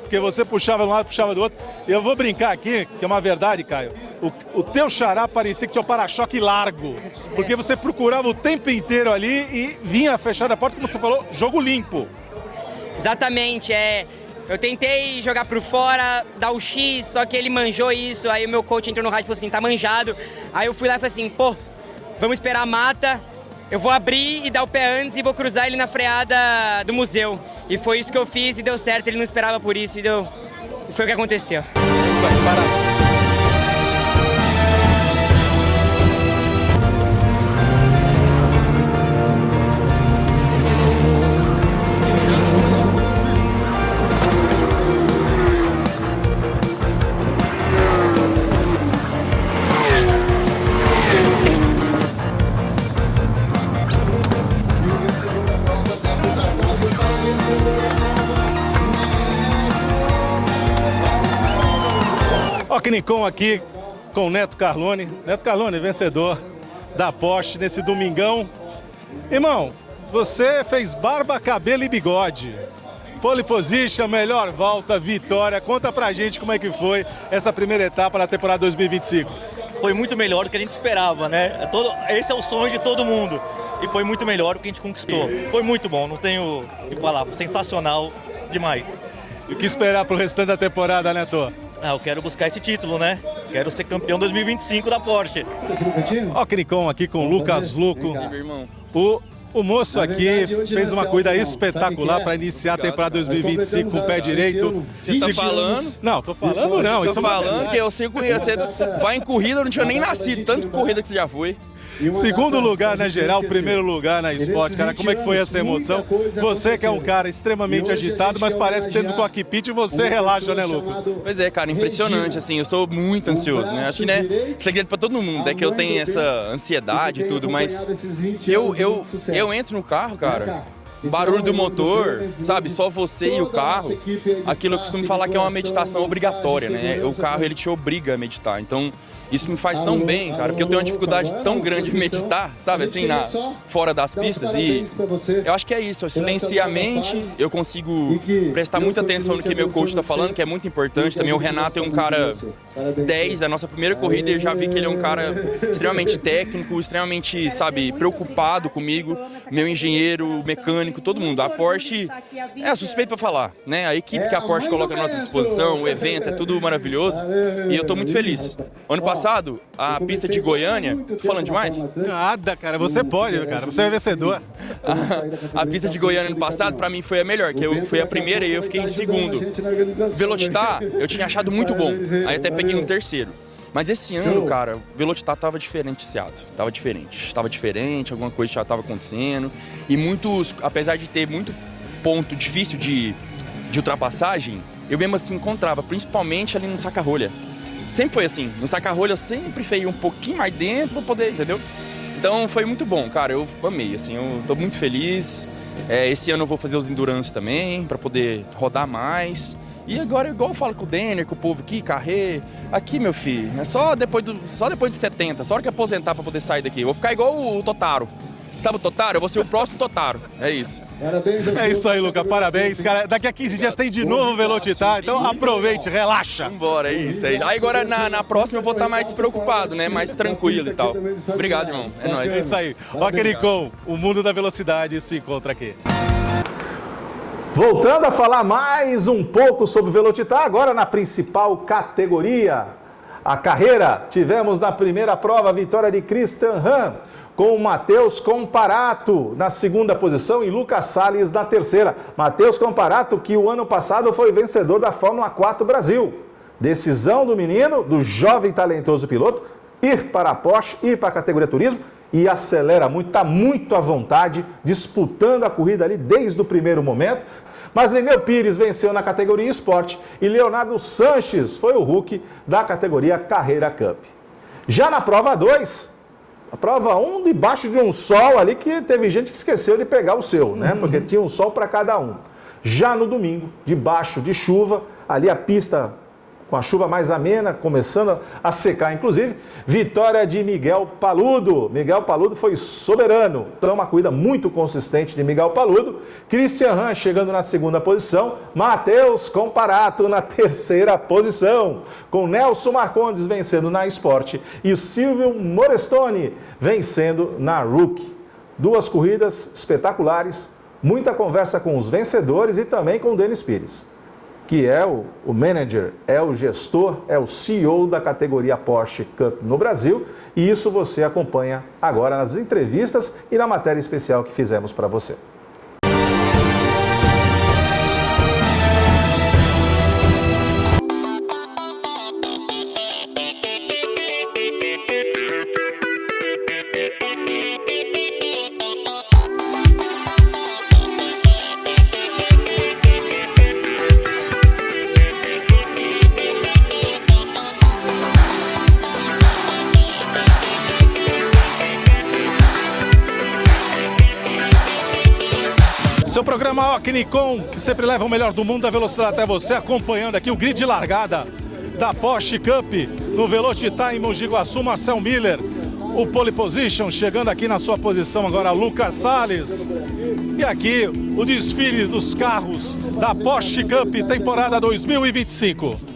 Porque você puxava de um lado, puxava do outro. E eu vou brincar aqui, que é uma verdade, Caio. O teu xará parecia que tinha um para-choque largo. Porque você procurava o tempo inteiro ali e vinha fechar a porta, como você falou, jogo limpo. Exatamente, eu tentei jogar por fora, dar o X, só que ele manjou isso. Aí o meu coach entrou no rádio e falou assim, tá manjado. Aí eu fui lá e falei assim, pô, vamos esperar a mata. Eu vou abrir e dar o pé antes e vou cruzar ele na freada do museu. E foi isso que eu fiz e deu certo, ele não esperava por isso e foi o que aconteceu. É isso aí, parabéns. Alquinicom aqui com o Neto Carlone. Neto Carlone, vencedor da Porsche nesse domingão. Irmão, você fez barba, cabelo e bigode. Pole position, melhor volta, vitória. Conta pra gente como é que foi essa primeira etapa da temporada 2025. Foi muito melhor do que a gente esperava, né? Esse é o sonho de todo mundo. E foi muito melhor do que a gente conquistou. Foi muito bom, não tenho o que falar. sensacional demais. E o que esperar pro restante da temporada, Neto? Eu quero buscar esse título, né? Quero ser campeão 2025 da Porsche. Alquinicom aqui com o Lucas Luco. O O moço aqui fez uma corrida espetacular para iniciar a temporada 2025 com o pé direito. Você tá falando? Não, tô falando não. Tô falando que eu sei que você vai em corrida, eu não tinha nem nascido, tanto corrida que você já foi. Segundo lugar na geral, primeiro lugar na Sport, cara, como é que foi essa emoção? Você que é um cara extremamente agitado, mas parece que dentro do cockpit você relaxa, né, Lucas? Pois é, cara, impressionante, assim, eu sou muito ansioso, né? Acho que, né, segredo pra todo mundo é que eu tenho essa ansiedade e tudo, mas eu entro no carro, cara, barulho do motor, sabe, só você e o carro, aquilo eu costumo falar que é uma meditação obrigatória, né? O carro, ele te obriga a meditar, então isso me faz tão bem, cara, porque eu tenho uma dificuldade tão grande de meditar, sabe, assim, fora das pistas, e eu acho que é isso, eu silencio a mente, eu consigo prestar muita atenção no que meu coach está falando, que é muito importante. Também o Renato é um cara 10, é a nossa primeira corrida, e eu já vi que ele é um cara extremamente técnico, extremamente, sabe, preocupado comigo, meu engenheiro, mecânico, todo mundo. A Porsche é suspeito para falar, né, a equipe que a Porsche coloca à nossa disposição, o evento, é tudo maravilhoso, e eu tô muito feliz. Ano passado, a pista de Goiânia, tô falando demais? Nada, cara, você pode, cara, você é vencedor. A pista de Goiânia ano passado, pra mim, foi a melhor, que eu fui a primeira e eu fiquei em segundo. Velocitar, eu tinha achado muito bom, aí até peguei um terceiro. Mas esse ano, cara, o Velocitar tava diferenciado, tava diferente, alguma coisa já tava acontecendo. E muitos, apesar de ter muito ponto difícil de ultrapassagem, eu mesmo assim encontrava, principalmente ali no saca-rolha. Sempre foi assim, no saca-rolha eu sempre fei um pouquinho mais dentro pra poder, entendeu? Então foi muito bom, cara, eu amei, assim, eu tô muito feliz. Esse ano eu vou fazer os endurance também, pra poder rodar mais. E agora, igual eu falo com o Denner, com o povo aqui, Carré, aqui, meu filho, é só depois de 70, só hora que aposentar pra poder sair daqui. Eu vou ficar igual o Totaro. Sabe o Totaro? Eu vou ser o próximo Totaro. É isso. É isso aí, Luca. Parabéns, cara. Daqui a 15 dias tem de novo o Velocitar, então aproveite, relaxa. Vambora, é isso aí. Aí agora na próxima eu vou estar mais despreocupado, né? Mais tranquilo e tal. Obrigado, irmão. É nóis. É isso aí. Ó, Quericão, o mundo da velocidade se encontra aqui. Voltando a falar mais um pouco sobre o Velocitar, agora na principal categoria, a carreira. Tivemos na primeira prova a vitória de Christian Hahn, com o Matheus Comparato na segunda posição e Lucas Salles na terceira. Matheus Comparato, que o ano passado foi vencedor da Fórmula 4 Brasil. Decisão do menino, do jovem talentoso piloto, ir para a Porsche, ir para a categoria turismo e acelera muito, está muito à vontade, disputando a corrida ali desde o primeiro momento. Mas Lineu Pires venceu na categoria esporte e Leonardo Sanches foi o Hulk da categoria Carreira Cup. Já na prova 2, a prova 1, debaixo de um sol ali que teve gente que esqueceu de pegar o seu, né? Porque tinha um sol para cada um. Já no domingo, debaixo de chuva, ali a pista com a chuva mais amena, começando a secar, inclusive, vitória de Miguel Paludo. Miguel Paludo foi soberano. Então, uma corrida muito consistente de Miguel Paludo. Christian Hahn chegando na segunda posição. Matheus Comparato na terceira posição. Com Nelson Marcondes vencendo na Sport. E o Silvio Morestoni vencendo na Rookie. Duas corridas espetaculares. Muita conversa com os vencedores e também com o Denis Pires, que é o manager, é o gestor, é o CEO da categoria Porsche Cup no Brasil. E isso você acompanha agora nas entrevistas e na matéria especial que fizemos para você. Seu programa Ocnicom, que sempre leva o melhor do mundo da velocidade até você, acompanhando aqui o grid de largada da Porsche Cup no Velocitar em Mogi Guaçu, Marcel Miller, o pole position, chegando aqui na sua posição agora Lucas Salles. E aqui o desfile dos carros da Porsche Cup temporada 2025.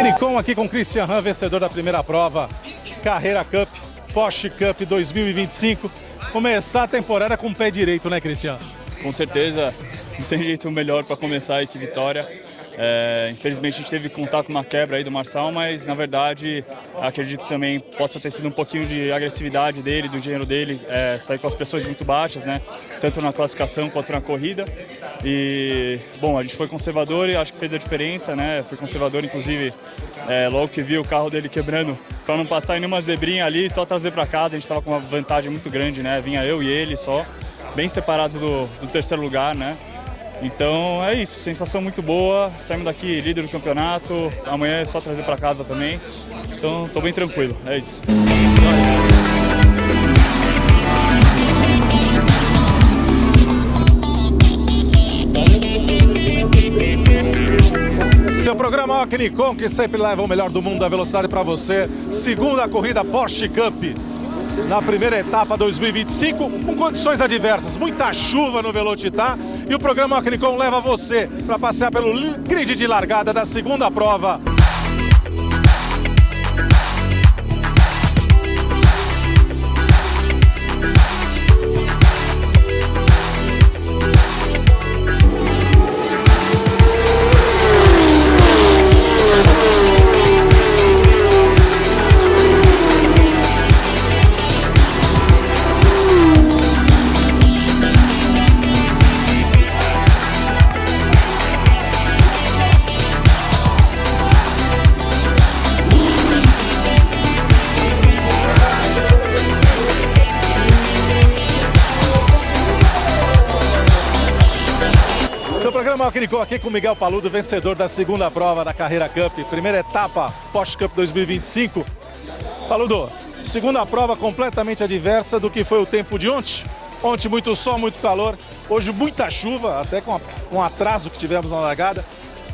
Akinicom aqui com Christian Han, vencedor da primeira prova, Carreira Cup, Porsche Cup 2025. Começar a temporada com o pé direito, né, Christian? Com certeza, não tem jeito melhor para começar aí que vitória. Infelizmente a gente teve que contar com uma quebra aí do Marçal, mas na verdade acredito que também possa ter sido um pouquinho de agressividade dele, do engenheiro dele, sair com as pressões muito baixas, né? Tanto na classificação quanto na corrida. E bom, a gente foi conservador e acho que fez a diferença, né? Foi conservador, inclusive, logo que vi o carro dele quebrando, para não passar em nenhuma zebrinha ali, só trazer para casa. A gente estava com uma vantagem muito grande, né? Vinha eu e ele só, bem separados do terceiro lugar, né? Então é isso, sensação muito boa, saímos daqui líder do campeonato, amanhã é só trazer para casa também, então estou bem tranquilo, é isso. Seu programa Akinicom, que sempre leva o melhor do mundo da velocidade para você. Segunda corrida Porsche Cup. Na primeira etapa 2025, com condições adversas, muita chuva no Velocitar, e o programa Akinicom leva você para passear pelo grid de largada da segunda prova. Akinicom aqui com Miguel Paludo, vencedor da segunda prova da Carreira Cup, primeira etapa Porsche Cup 2025. Paludo, segunda prova completamente adversa do que foi o tempo de ontem. Ontem muito sol, muito calor, hoje muita chuva, até com um atraso que tivemos na largada.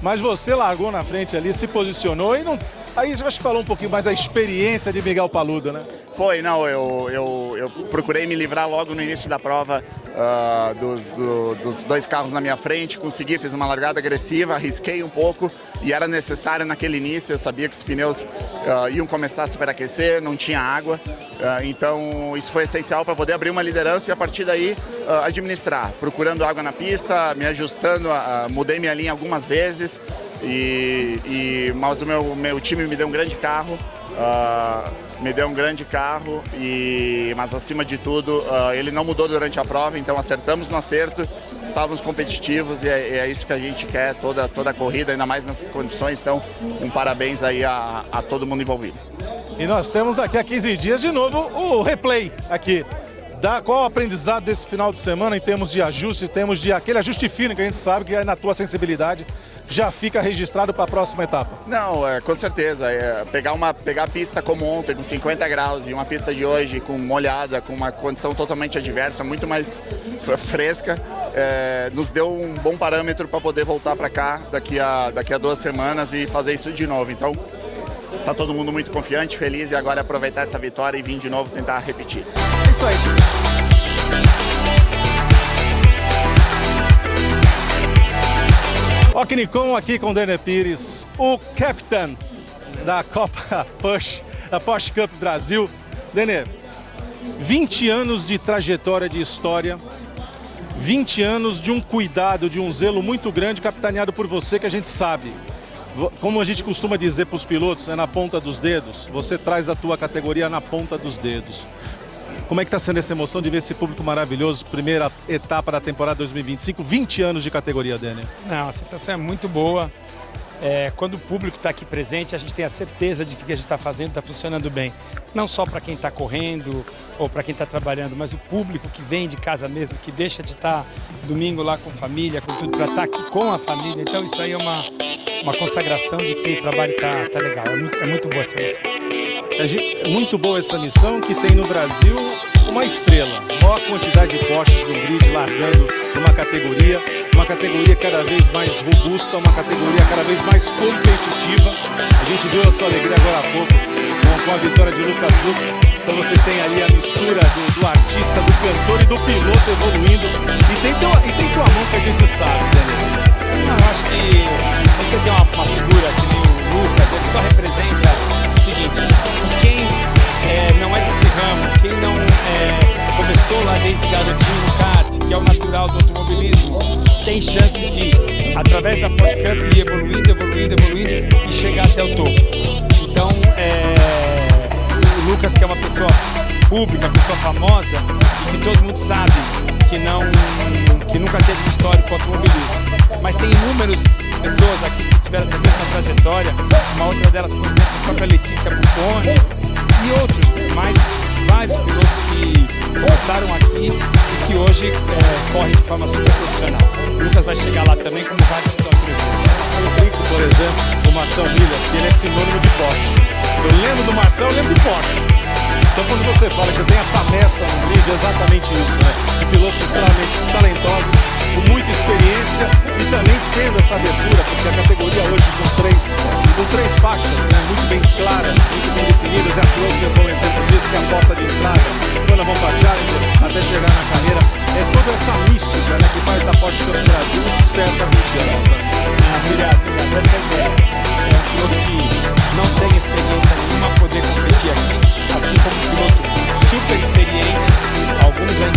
Mas você largou na frente ali, se posicionou e não... Aí acho que falou um pouquinho mais da experiência de Miguel Paludo, né? Foi, não, eu procurei me livrar logo no início da prova dos dois carros na minha frente, consegui, fiz uma largada agressiva, arrisquei um pouco e era necessário naquele início, eu sabia que os pneus iam começar a superaquecer, não tinha água, então isso foi essencial para poder abrir uma liderança e a partir daí administrar, procurando água na pista, me ajustando, mudei minha linha algumas vezes, mas o meu time me deu um grande carro, mas acima de tudo ele não mudou durante a prova, então acertamos no acerto, estávamos competitivos e é isso que a gente quer toda a corrida, ainda mais nessas condições, então um parabéns aí a todo mundo envolvido. E nós temos daqui a 15 dias de novo o replay aqui. Qual o aprendizado desse final de semana em termos de ajuste, temos de aquele ajuste fino que a gente sabe que é na tua sensibilidade, já fica registrado para a próxima etapa? Não, com certeza. Pegar a pista como ontem, com 50 graus, e uma pista de hoje com molhada, com uma condição totalmente adversa, muito mais fresca, nos deu um bom parâmetro para poder voltar para cá daqui a 2 semanas e fazer isso de novo. Então, tá todo mundo muito confiante, feliz e agora aproveitar essa vitória e vir de novo tentar repetir. É isso aí. Akinicom aqui com o Denner Pires, o capitão da Copa Porsche, da Porsche Cup Brasil. Denner, 20 anos de trajetória, de história, 20 anos de um cuidado, de um zelo muito grande, capitaneado por você, que a gente sabe. Como a gente costuma dizer para os pilotos, é na ponta dos dedos. Você traz a tua categoria na ponta dos dedos. Como é que está sendo essa emoção de ver esse público maravilhoso, primeira etapa da temporada 2025, 20 anos de categoria, Denner? Não, a sensação é muito boa. Quando o público está aqui presente, a gente tem a certeza de que o que a gente está fazendo está funcionando bem. Não só para quem está correndo ou para quem está trabalhando, mas o público que vem de casa mesmo, que deixa de estar domingo lá com família, com tudo, para estar aqui com a família. Então isso aí é uma consagração de que o trabalho está legal. É muito boa essa missão. É muito boa essa missão, que tem no Brasil uma estrela. Maior quantidade de Porsches no grid, largando numa categoria cada vez mais robusta, uma categoria cada vez mais competitiva. A gente viu a sua alegria agora há pouco com a vitória de Lucas Luque. Então você tem ali a mistura do artista, do cantor e do piloto evoluindo. E tem tua mão que a gente sabe, né? Eu acho que você tem uma figura que nem Lucas, ele só representa o seguinte, quem não é desse ramo, quem não começou lá desde garotinho no kart, que é o natural do automobilismo, tem chance de, através da Porsche Cup, ir evoluindo e chegar até o topo. Então, o Lucas, que é uma pessoa pública, uma pessoa famosa, que todo mundo sabe que nunca teve histórico com automobilismo, mas tem inúmeras pessoas aqui que tiveram essa mesma trajetória. Uma outra delas, por exemplo, a própria Letícia Buffoni e outros, mais vários pilotos que começaram aqui e que hoje correm de forma super profissional. O Lucas vai chegar lá também, como vários pilotos. Eu brinco, por exemplo, o Marcel Miller, que ele é sinônimo de Porsche. Eu lembro do Marcel, eu lembro de Porsche. Então quando você fala que tem essa mescla no grid, é exatamente isso, né? De pilotos extremamente talentosos, com muita experiência e também tendo essa abertura, porque a categoria hoje com três faixas, né? Muito bem claras, muito bem definidas, e a Close é um bom exemplo disso, que é a porta de entrada, quando vão para a Challenger, até chegar na carreira, é toda essa mística, né, que faz da Porsche Cup Brasil um sucesso há 20 anos. Né? Obrigado. Essa é a ideia. É um piloto que não tem experiência nenhuma poder competir aqui, assim como um piloto super experiente, alguns já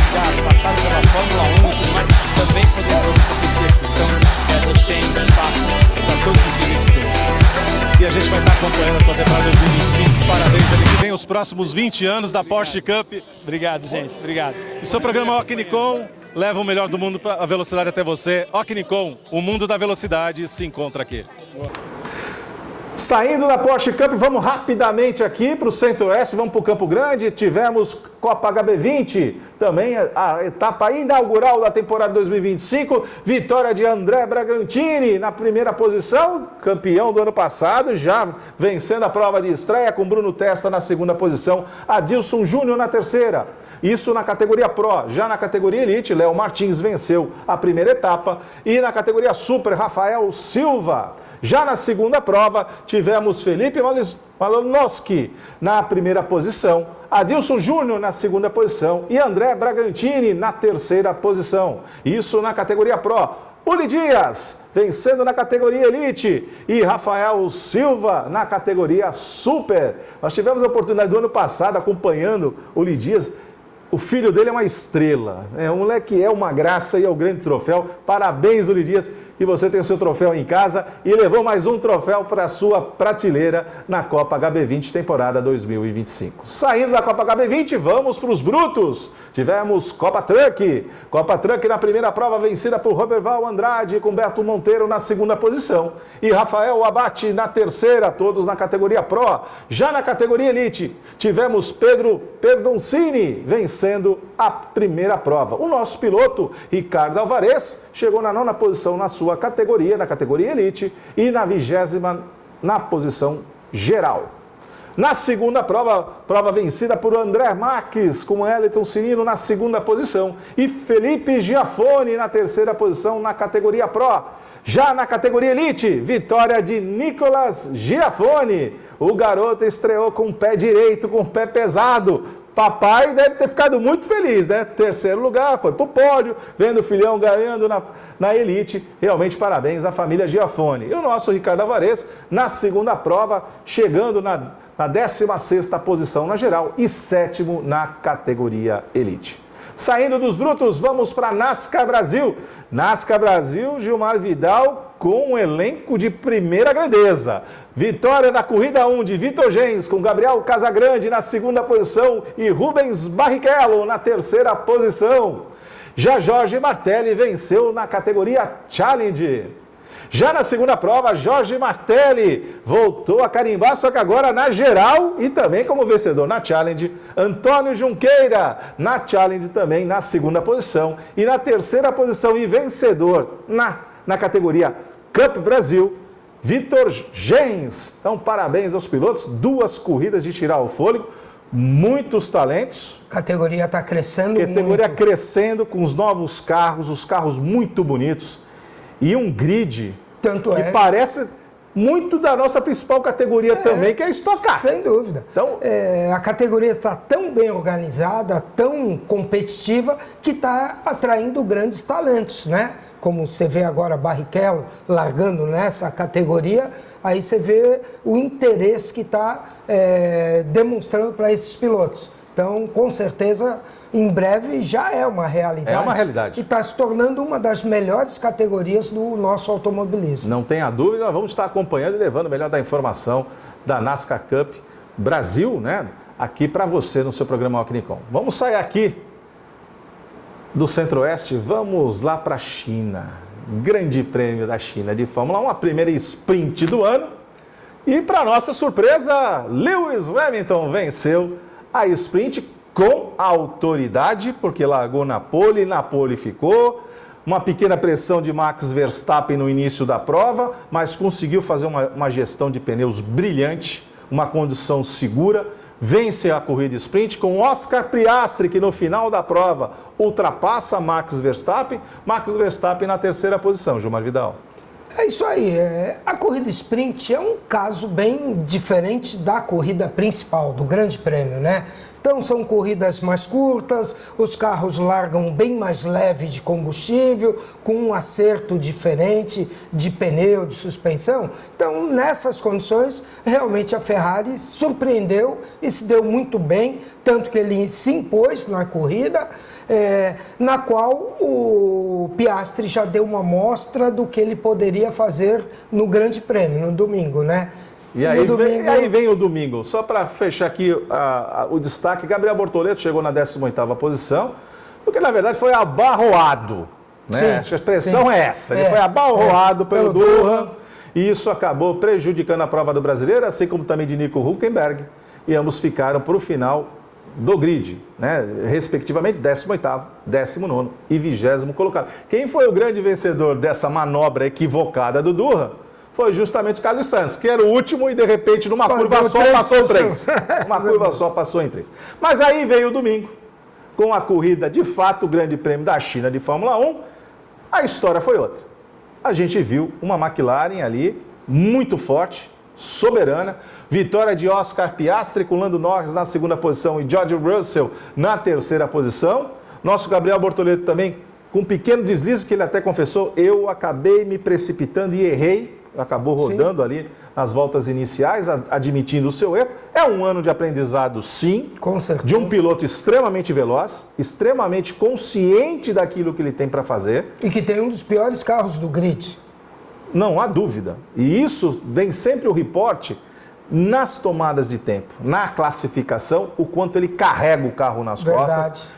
passaram pela Fórmula 1 e tudo mais, também poderiam competir aqui. Então, a gente tem espaço para todos os níveis de piloto. E a gente vai estar acompanhando a temporada 2025. Parabéns, ali que vem os próximos 20 anos da Porsche Cup. Obrigado, gente. Obrigado. E seu programa Ocnicom leva o melhor do mundo para a velocidade até você. Ocnicom, o mundo da velocidade se encontra aqui. Saindo da Porsche Cup, vamos rapidamente aqui para o Centro-Oeste, vamos para o Campo Grande. Tivemos Copa HB20, também a etapa inaugural da temporada 2025. Vitória de André Bragantini na primeira posição, campeão do ano passado, já vencendo a prova de estreia, com Bruno Testa na segunda posição, Adilson Júnior na terceira. Isso na categoria Pro. Já na categoria Elite, Léo Martins venceu a primeira etapa. E na categoria Super, Rafael Silva. Já na segunda prova, tivemos Felipe Malinowski na primeira posição, Adilson Júnior na segunda posição e André Bragantini na terceira posição. Isso na categoria Pro. Uli Dias vencendo na categoria Elite e Rafael Silva na categoria Super. Nós tivemos a oportunidade do ano passado acompanhando Uli Dias. O filho dele é uma estrela, o moleque é uma graça e é o grande troféu. Parabéns, Uli Dias, e você tem o seu troféu em casa e levou mais um troféu para a sua prateleira na Copa HB20 temporada 2025. Saindo da Copa HB20, vamos para os brutos. Tivemos Copa Truck. Copa Truck na primeira prova vencida por Roberval Andrade com Beto Monteiro na segunda posição e Rafael Abate na terceira, todos na categoria Pro. Já na categoria Elite, tivemos Pedro Perdoncini vencendo a primeira prova. O nosso piloto, Ricardo Alvarez, chegou na 9ª posição na sua categoria, na categoria Elite, e na 20ª na posição geral. Na segunda prova vencida por André Marques, com Eliton Cirino na segunda posição, e Felipe Giafone na terceira posição na categoria Pro. Já na categoria Elite, vitória de Nicolas Giafone. O garoto estreou com o pé direito, com o pé pesado. Papai deve ter ficado muito feliz, né? Terceiro lugar, foi pro pódio, vendo o filhão ganhando na Elite. Realmente parabéns à família Giafone. E o nosso Ricardo Alvarez, na segunda prova, chegando na 16ª posição na geral e 7º na categoria Elite. Saindo dos brutos, vamos para NASCAR Brasil. NASCAR Brasil, Gilmar Vidal com um elenco de primeira grandeza. Vitória na corrida 1 de Vitor Gens, com Gabriel Casagrande na segunda posição e Rubens Barrichello na terceira posição. Já Jorge Martelli venceu na categoria Challenge. Já na segunda prova, Jorge Martelli voltou a carimbar, só que agora na geral e também como vencedor na Challenge. Antônio Junqueira na Challenge também na segunda posição. E na terceira posição e vencedor na categoria Cup Brasil, Vitor Gens. Então, parabéns aos pilotos, 2 corridas de tirar o fôlego, muitos talentos. A categoria está crescendo muito. Categoria crescendo com os novos carros, os carros muito bonitos. E um grid que parece muito da nossa principal categoria também, que é a Stock Car. Sem dúvida. Então, a categoria está tão bem organizada, tão competitiva, que está atraindo grandes talentos, né? Como você vê agora Barrichello largando nessa categoria, aí você vê o interesse que está demonstrando para esses pilotos. Então, com certeza, em breve já é uma realidade. É uma realidade. E está se tornando uma das melhores categorias do nosso automobilismo. Não tenha dúvida, nós vamos estar acompanhando e levando o melhor da informação da NASCAR Cup Brasil, né? Aqui para você no seu programa Alquinicom. Vamos sair aqui do Centro-Oeste, vamos lá para a China. Grande Prêmio da China de Fórmula 1, a primeira sprint do ano. E para nossa surpresa, Lewis Hamilton venceu a sprint com autoridade, porque largou na pole ficou. Uma pequena pressão de Max Verstappen no início da prova, mas conseguiu fazer uma gestão de pneus brilhante, uma condução segura. Vence a corrida sprint com Oscar Piastri, que no final da prova ultrapassa Max Verstappen. Max Verstappen na terceira posição, Gilmar Vidal. É isso aí. A corrida sprint é um caso bem diferente da corrida principal, do Grande Prêmio, né? Então são corridas mais curtas, os carros largam bem mais leve de combustível, com um acerto diferente de pneu, de suspensão. Então nessas condições, realmente a Ferrari surpreendeu e se deu muito bem, tanto que ele se impôs na corrida, na qual o Piastri já deu uma amostra do que ele poderia fazer no Grande Prêmio, no domingo, né? E aí vem o domingo. Só para fechar aqui o destaque, Gabriel Bortoleto chegou na 18ª posição, porque na verdade foi abarroado. Né? Sim, acho que a expressão é essa. Ele foi abarroado pelo Durham e isso acabou prejudicando a prova do brasileiro, assim como também de Nico Hülkenberg. E ambos ficaram para o final do grid, né? Respectivamente 18º, 19º e 20º colocado. Quem foi o grande vencedor dessa manobra equivocada do Durham? Foi justamente o Carlos Sainz, que era o último e de repente numa curva só passou 3. Uma curva só passou em 3. Mas aí veio o domingo, com a corrida de fato, o Grande Prêmio da China de Fórmula 1, a história foi outra. A gente viu uma McLaren ali muito forte, soberana, vitória de Oscar Piastri com Lando Norris na segunda posição e George Russell na terceira posição. Nosso Gabriel Bortoleto também com um pequeno deslize que ele até confessou, eu acabei me precipitando e errei. Acabou rodando ali nas voltas iniciais, admitindo o seu erro. É um ano de aprendizado, sim, com certeza, de um piloto extremamente veloz, extremamente consciente daquilo que ele tem para fazer. E que tem um dos piores carros do grid. Não há dúvida. E isso vem sempre o reporte nas tomadas de tempo, na classificação, o quanto ele carrega o carro nas costas,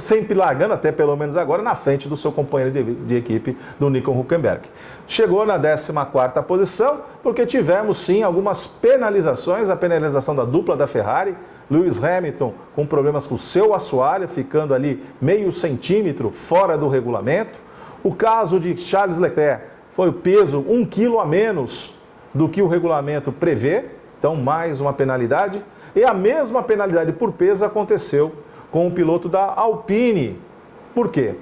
sempre largando, até pelo menos agora, na frente do seu companheiro de equipe, do Nico Hülkenberg. Chegou na 14ª posição, porque tivemos sim algumas penalizações, a penalização da dupla da Ferrari, Lewis Hamilton com problemas com o seu assoalho, ficando ali meio centímetro fora do regulamento. O caso de Charles Leclerc foi o peso 1 quilo a menos do que o regulamento prevê, então mais uma penalidade. E a mesma penalidade por peso aconteceu com o piloto da Alpine. Por quê?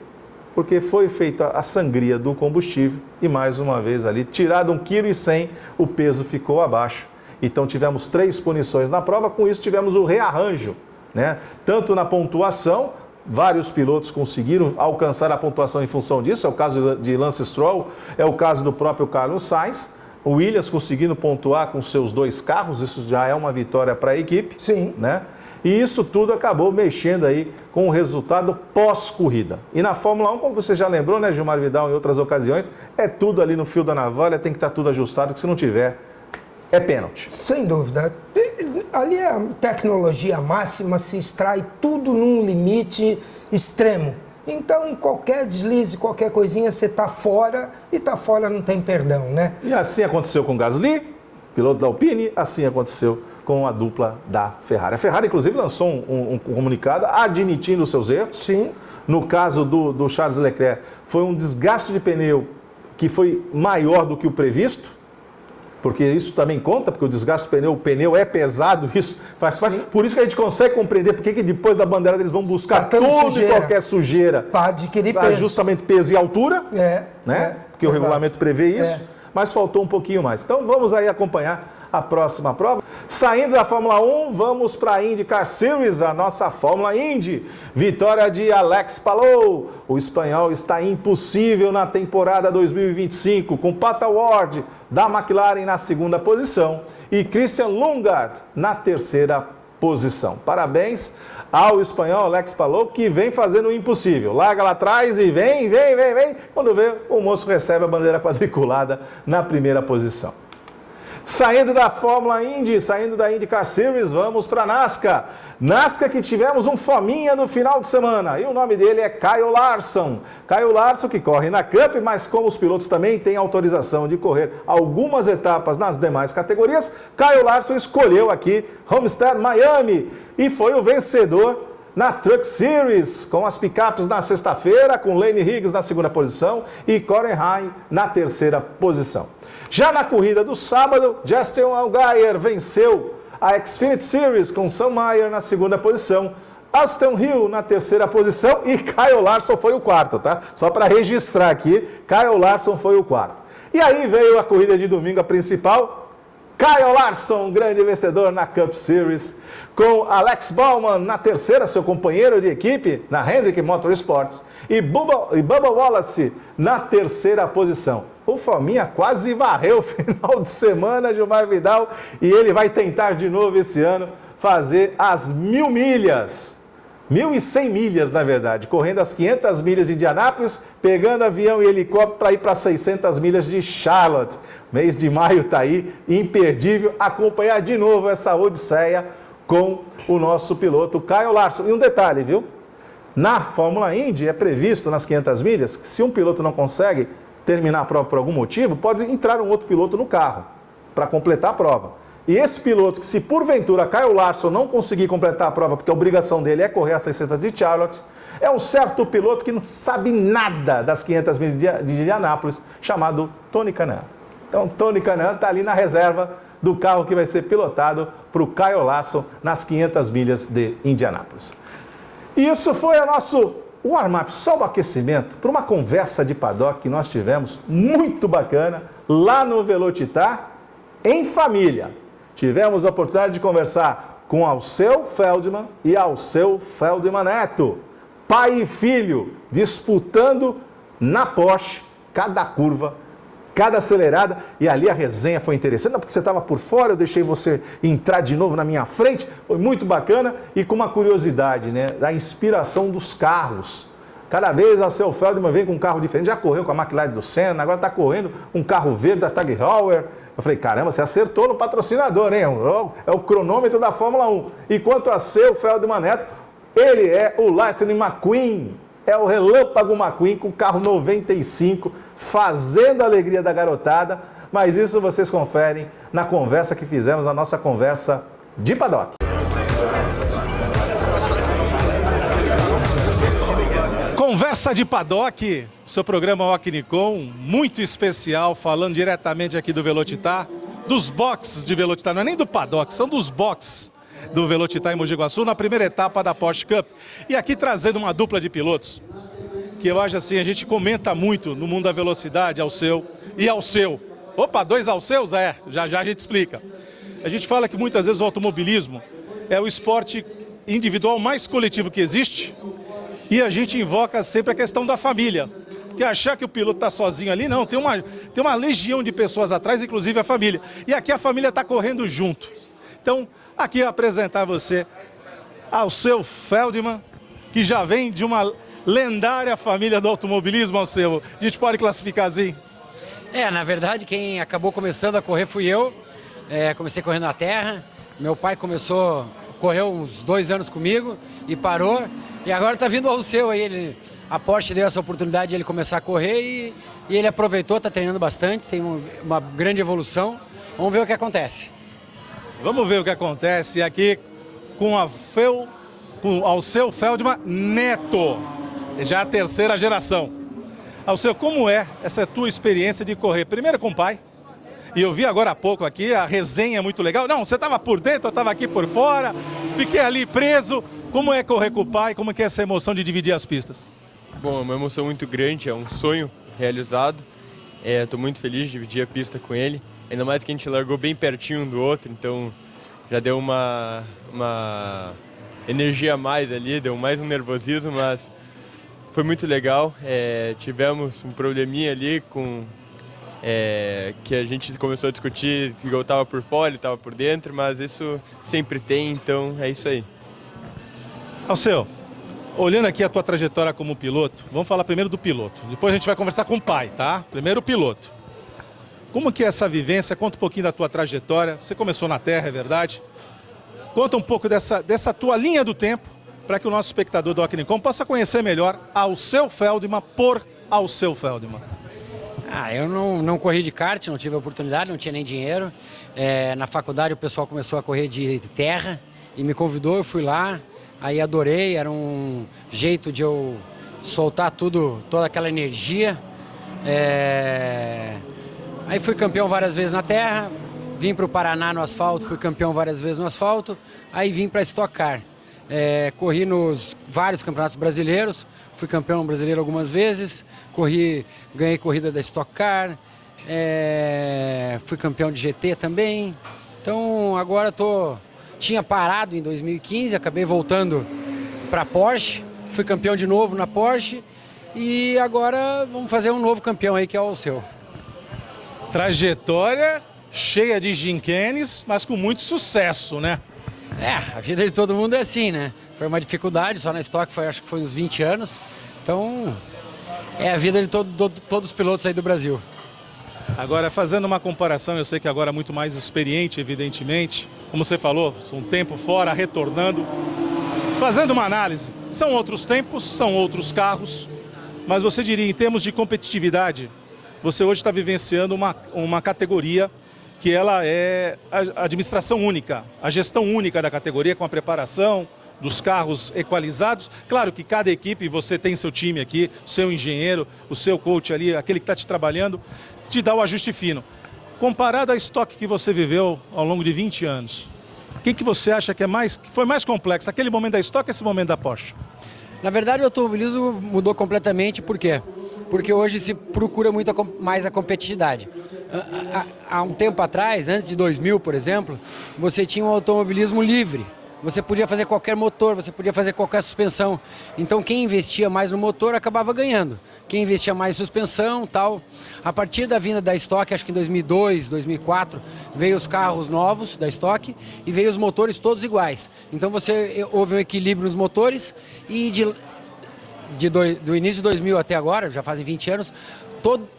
Porque foi feita a sangria do combustível e mais uma vez ali, tirado 1,1 kg, o peso ficou abaixo. Então tivemos 3 punições na prova, com isso tivemos o rearranjo, né? Tanto na pontuação, vários pilotos conseguiram alcançar a pontuação em função disso, é o caso de Lance Stroll, é o caso do próprio Carlos Sainz, o Williams conseguindo pontuar com seus 2 carros, isso já é uma vitória para a equipe. Sim. Né? E isso tudo acabou mexendo aí com o resultado pós-corrida. E na Fórmula 1, como você já lembrou, né, Gilmar Vidal, em outras ocasiões, é tudo ali no fio da navalha, tem que estar tudo ajustado, que se não tiver, é pênalti. Sem dúvida. Ali a tecnologia máxima se extrai tudo num limite extremo. Então, qualquer deslize, qualquer coisinha, você está fora, e está fora não tem perdão, né? E assim aconteceu com Gasly, piloto da Alpine, assim aconteceu com a dupla da Ferrari. A Ferrari, inclusive, lançou um comunicado admitindo os seus erros. Sim. No caso do Charles Leclerc, foi um desgaste de pneu que foi maior do que o previsto, porque isso também conta, porque o desgaste do pneu, o pneu é pesado, isso faz parte. Por isso que a gente consegue compreender porque que depois da bandeira eles vão buscar toda e qualquer sujeira para adquirir peso. Justamente peso e altura, né? Porque o regulamento prevê isso. mas faltou um pouquinho mais. Então vamos aí acompanhar a próxima prova. Saindo da Fórmula 1, vamos para a IndyCar Series, a nossa Fórmula Indy. Vitória de Alex Palou. O espanhol está impossível na temporada 2025, com Pat Ward da McLaren na segunda posição e Christian Lundgaard na terceira posição. Parabéns ao espanhol Alex Palou, que vem fazendo o impossível. Larga lá atrás e vem. Quando vê, o moço recebe a bandeira quadriculada na primeira posição. Saindo da Fórmula Indy, saindo da IndyCar Series, vamos para a NASCAR. NASCAR que tivemos um fominha no final de semana e o nome dele é Kyle Larson. Kyle Larson que corre na Cup, mas como os pilotos também têm autorização de correr algumas etapas nas demais categorias, Kyle Larson escolheu aqui Homestead, Miami e foi o vencedor na Truck Series, com as picapes na sexta-feira, com Lane Higgs na segunda posição e Corey Heim na terceira posição. Já na corrida do sábado, Justin Allgaier venceu a Xfinity Series com Sam Mayer na segunda posição, Aston Hill na terceira posição e Kyle Larson foi o quarto, tá? Só para registrar aqui, Kyle Larson foi o quarto. E aí veio a corrida de domingo, a principal, Kyle Larson, grande vencedor na Cup Series, com Alex Bowman na terceira, seu companheiro de equipe na Hendrick Motorsports, e Bubba Wallace na terceira posição. O Fominha quase varreu o final de semana, Gilmar Vidal, e ele vai tentar de novo esse ano fazer as 1.000 milhas. 1.100 milhas, na verdade, correndo as 500 milhas de Indianápolis, pegando avião e helicóptero para ir para 600 milhas de Charlotte. Mês de maio está aí, imperdível, acompanhar de novo essa odisseia com o nosso piloto Kyle Larson. E um detalhe, viu? Na Fórmula Indy é previsto nas 500 milhas que se um piloto não consegue terminar a prova por algum motivo, pode entrar um outro piloto no carro para completar a prova. E esse piloto que, se porventura Kyle Larson não conseguir completar a prova, porque a obrigação dele é correr as 600 de Charlotte, é um certo piloto que não sabe nada das 500 milhas de Indianápolis, chamado Tony Kanaan. Então, Tony Kanaan está ali na reserva do carro que vai ser pilotado para o Kyle Larson nas 500 milhas de Indianápolis. E isso foi o nosso warm-up, só o aquecimento, para uma conversa de paddock que nós tivemos, muito bacana, lá no Velocitar, em família. Tivemos a oportunidade de conversar com Alceu Feldman e Alceu Feldman Neto, pai e filho, disputando na Porsche cada curva, cada acelerada, e ali a resenha foi interessante, não porque você estava por fora, eu deixei você entrar de novo na minha frente, foi muito bacana, e com uma curiosidade, né, da inspiração dos carros. Cada vez a Alceu Feldman vem com um carro diferente, já correu com a McLaren do Senna, agora está correndo um carro verde da Tag Heuer. Eu falei, caramba, você acertou no patrocinador, hein? É o cronômetro da Fórmula 1. Enquanto a Alceu Feldman Neto, ele é o Lightning McQueen, é o Relâmpago McQueen com carro 95, fazendo a alegria da garotada, mas isso vocês conferem na conversa que fizemos, na nossa conversa de paddock. Conversa de paddock, seu programa Ocnicom, muito especial, falando diretamente aqui do Velocitar, dos boxes de Velocitar, não é nem do paddock, são dos boxes do Velocitar em Mogi Guaçu, na primeira etapa da Porsche Cup. E aqui trazendo uma dupla de pilotos, que eu acho assim, a gente comenta muito no mundo da velocidade, Alceu e Alceu. Opa, dois Alceus? Já a gente explica. A gente fala que muitas vezes o automobilismo é o esporte individual mais coletivo que existe, e a gente invoca sempre a questão da família. Porque achar que o piloto está sozinho ali, não, tem uma legião de pessoas atrás, inclusive a família. E aqui a família está correndo junto. Então, aqui eu apresentar a você Alceu Feldman, que já vem de uma lendária família do automobilismo, Alceu. A gente pode classificar assim? Na verdade, quem acabou começando a correr fui eu. Comecei correndo na terra. Meu pai correu uns 2 anos comigo e parou. E agora está vindo o Alceu aí. A Porsche deu essa oportunidade de ele começar a correr e ele aproveitou, está treinando bastante, tem uma grande evolução. Vamos ver o que acontece. Vamos ver o que acontece aqui com o Alceu Feldman Neto, já a terceira geração. Alceu, como é essa tua experiência de correr? Primeiro com o pai, e eu vi agora há pouco aqui, a resenha é muito legal. Não, você estava por dentro, eu estava aqui por fora, fiquei ali preso. Como é correr com o pai? Como é que é essa emoção de dividir as pistas? Bom, é uma emoção muito grande, é um sonho realizado. Estou muito feliz de dividir a pista com ele, ainda mais que a gente largou bem pertinho um do outro, então já deu uma energia a mais ali, deu mais um nervosismo, mas foi muito legal. Tivemos um probleminha ali que a gente começou a discutir, que eu estava por fora, ele estava por dentro, mas isso sempre tem, então é isso aí. Alceu, olhando aqui a tua trajetória como piloto, vamos falar primeiro do piloto, depois a gente vai conversar com o pai, tá? Primeiro o piloto. Como que é essa vivência? Conta um pouquinho da tua trajetória. Você começou na terra, é verdade? Conta um pouco dessa tua linha do tempo, para que o nosso espectador do Alquinicom possa conhecer melhor Alceu Feldman por Alceu Feldman. Eu não corri de kart, não tive a oportunidade, não tinha nem dinheiro. Na faculdade o pessoal começou a correr de terra e me convidou, eu fui lá, aí adorei, era um jeito de eu soltar toda aquela energia. Aí fui campeão várias vezes na terra, vim para o Paraná no asfalto, fui campeão várias vezes no asfalto, aí vim para Stock Car. Corri nos vários campeonatos brasileiros, fui campeão brasileiro algumas vezes, ganhei corrida da Stock Car, fui campeão de GT também. Então agora tinha parado em 2015, acabei voltando para Porsche, fui campeão de novo na Porsche e agora vamos fazer um novo campeão aí que é o Alceu. Trajetória cheia de gincanes, mas com muito sucesso, né? A vida de todo mundo é assim, né? Foi uma dificuldade, só na Stock acho que foi uns 20 anos. Então, é a vida de todos os pilotos aí do Brasil. Agora, fazendo uma comparação, eu sei que agora é muito mais experiente, evidentemente. Como você falou, um tempo fora, retornando. Fazendo uma análise, são outros tempos, são outros carros. Mas você diria, em termos de competitividade, você hoje está vivenciando uma categoria que ela é a administração única, a gestão única da categoria, com a preparação dos carros equalizados. Claro que cada equipe, você tem seu time aqui, seu engenheiro, o seu coach ali, aquele que está te trabalhando, te dá o ajuste fino. Comparado à Stock que você viveu ao longo de 20 anos, o que você acha que foi mais complexo, aquele momento da Stock ou esse momento da Porsche? Na verdade, o automobilismo mudou completamente, por quê? Porque hoje se procura muito mais a competitividade. Há um tempo atrás, antes de 2000, por exemplo, você tinha um automobilismo livre. Você podia fazer qualquer motor, você podia fazer qualquer suspensão. Então quem investia mais no motor acabava ganhando. Quem investia mais em suspensão, tal. A partir da vinda da Stock, acho que em 2002, 2004, veio os carros novos da Stock e veio os motores todos iguais. Então houve um equilíbrio nos motores e do início de 2000 até agora, já fazem 20 anos,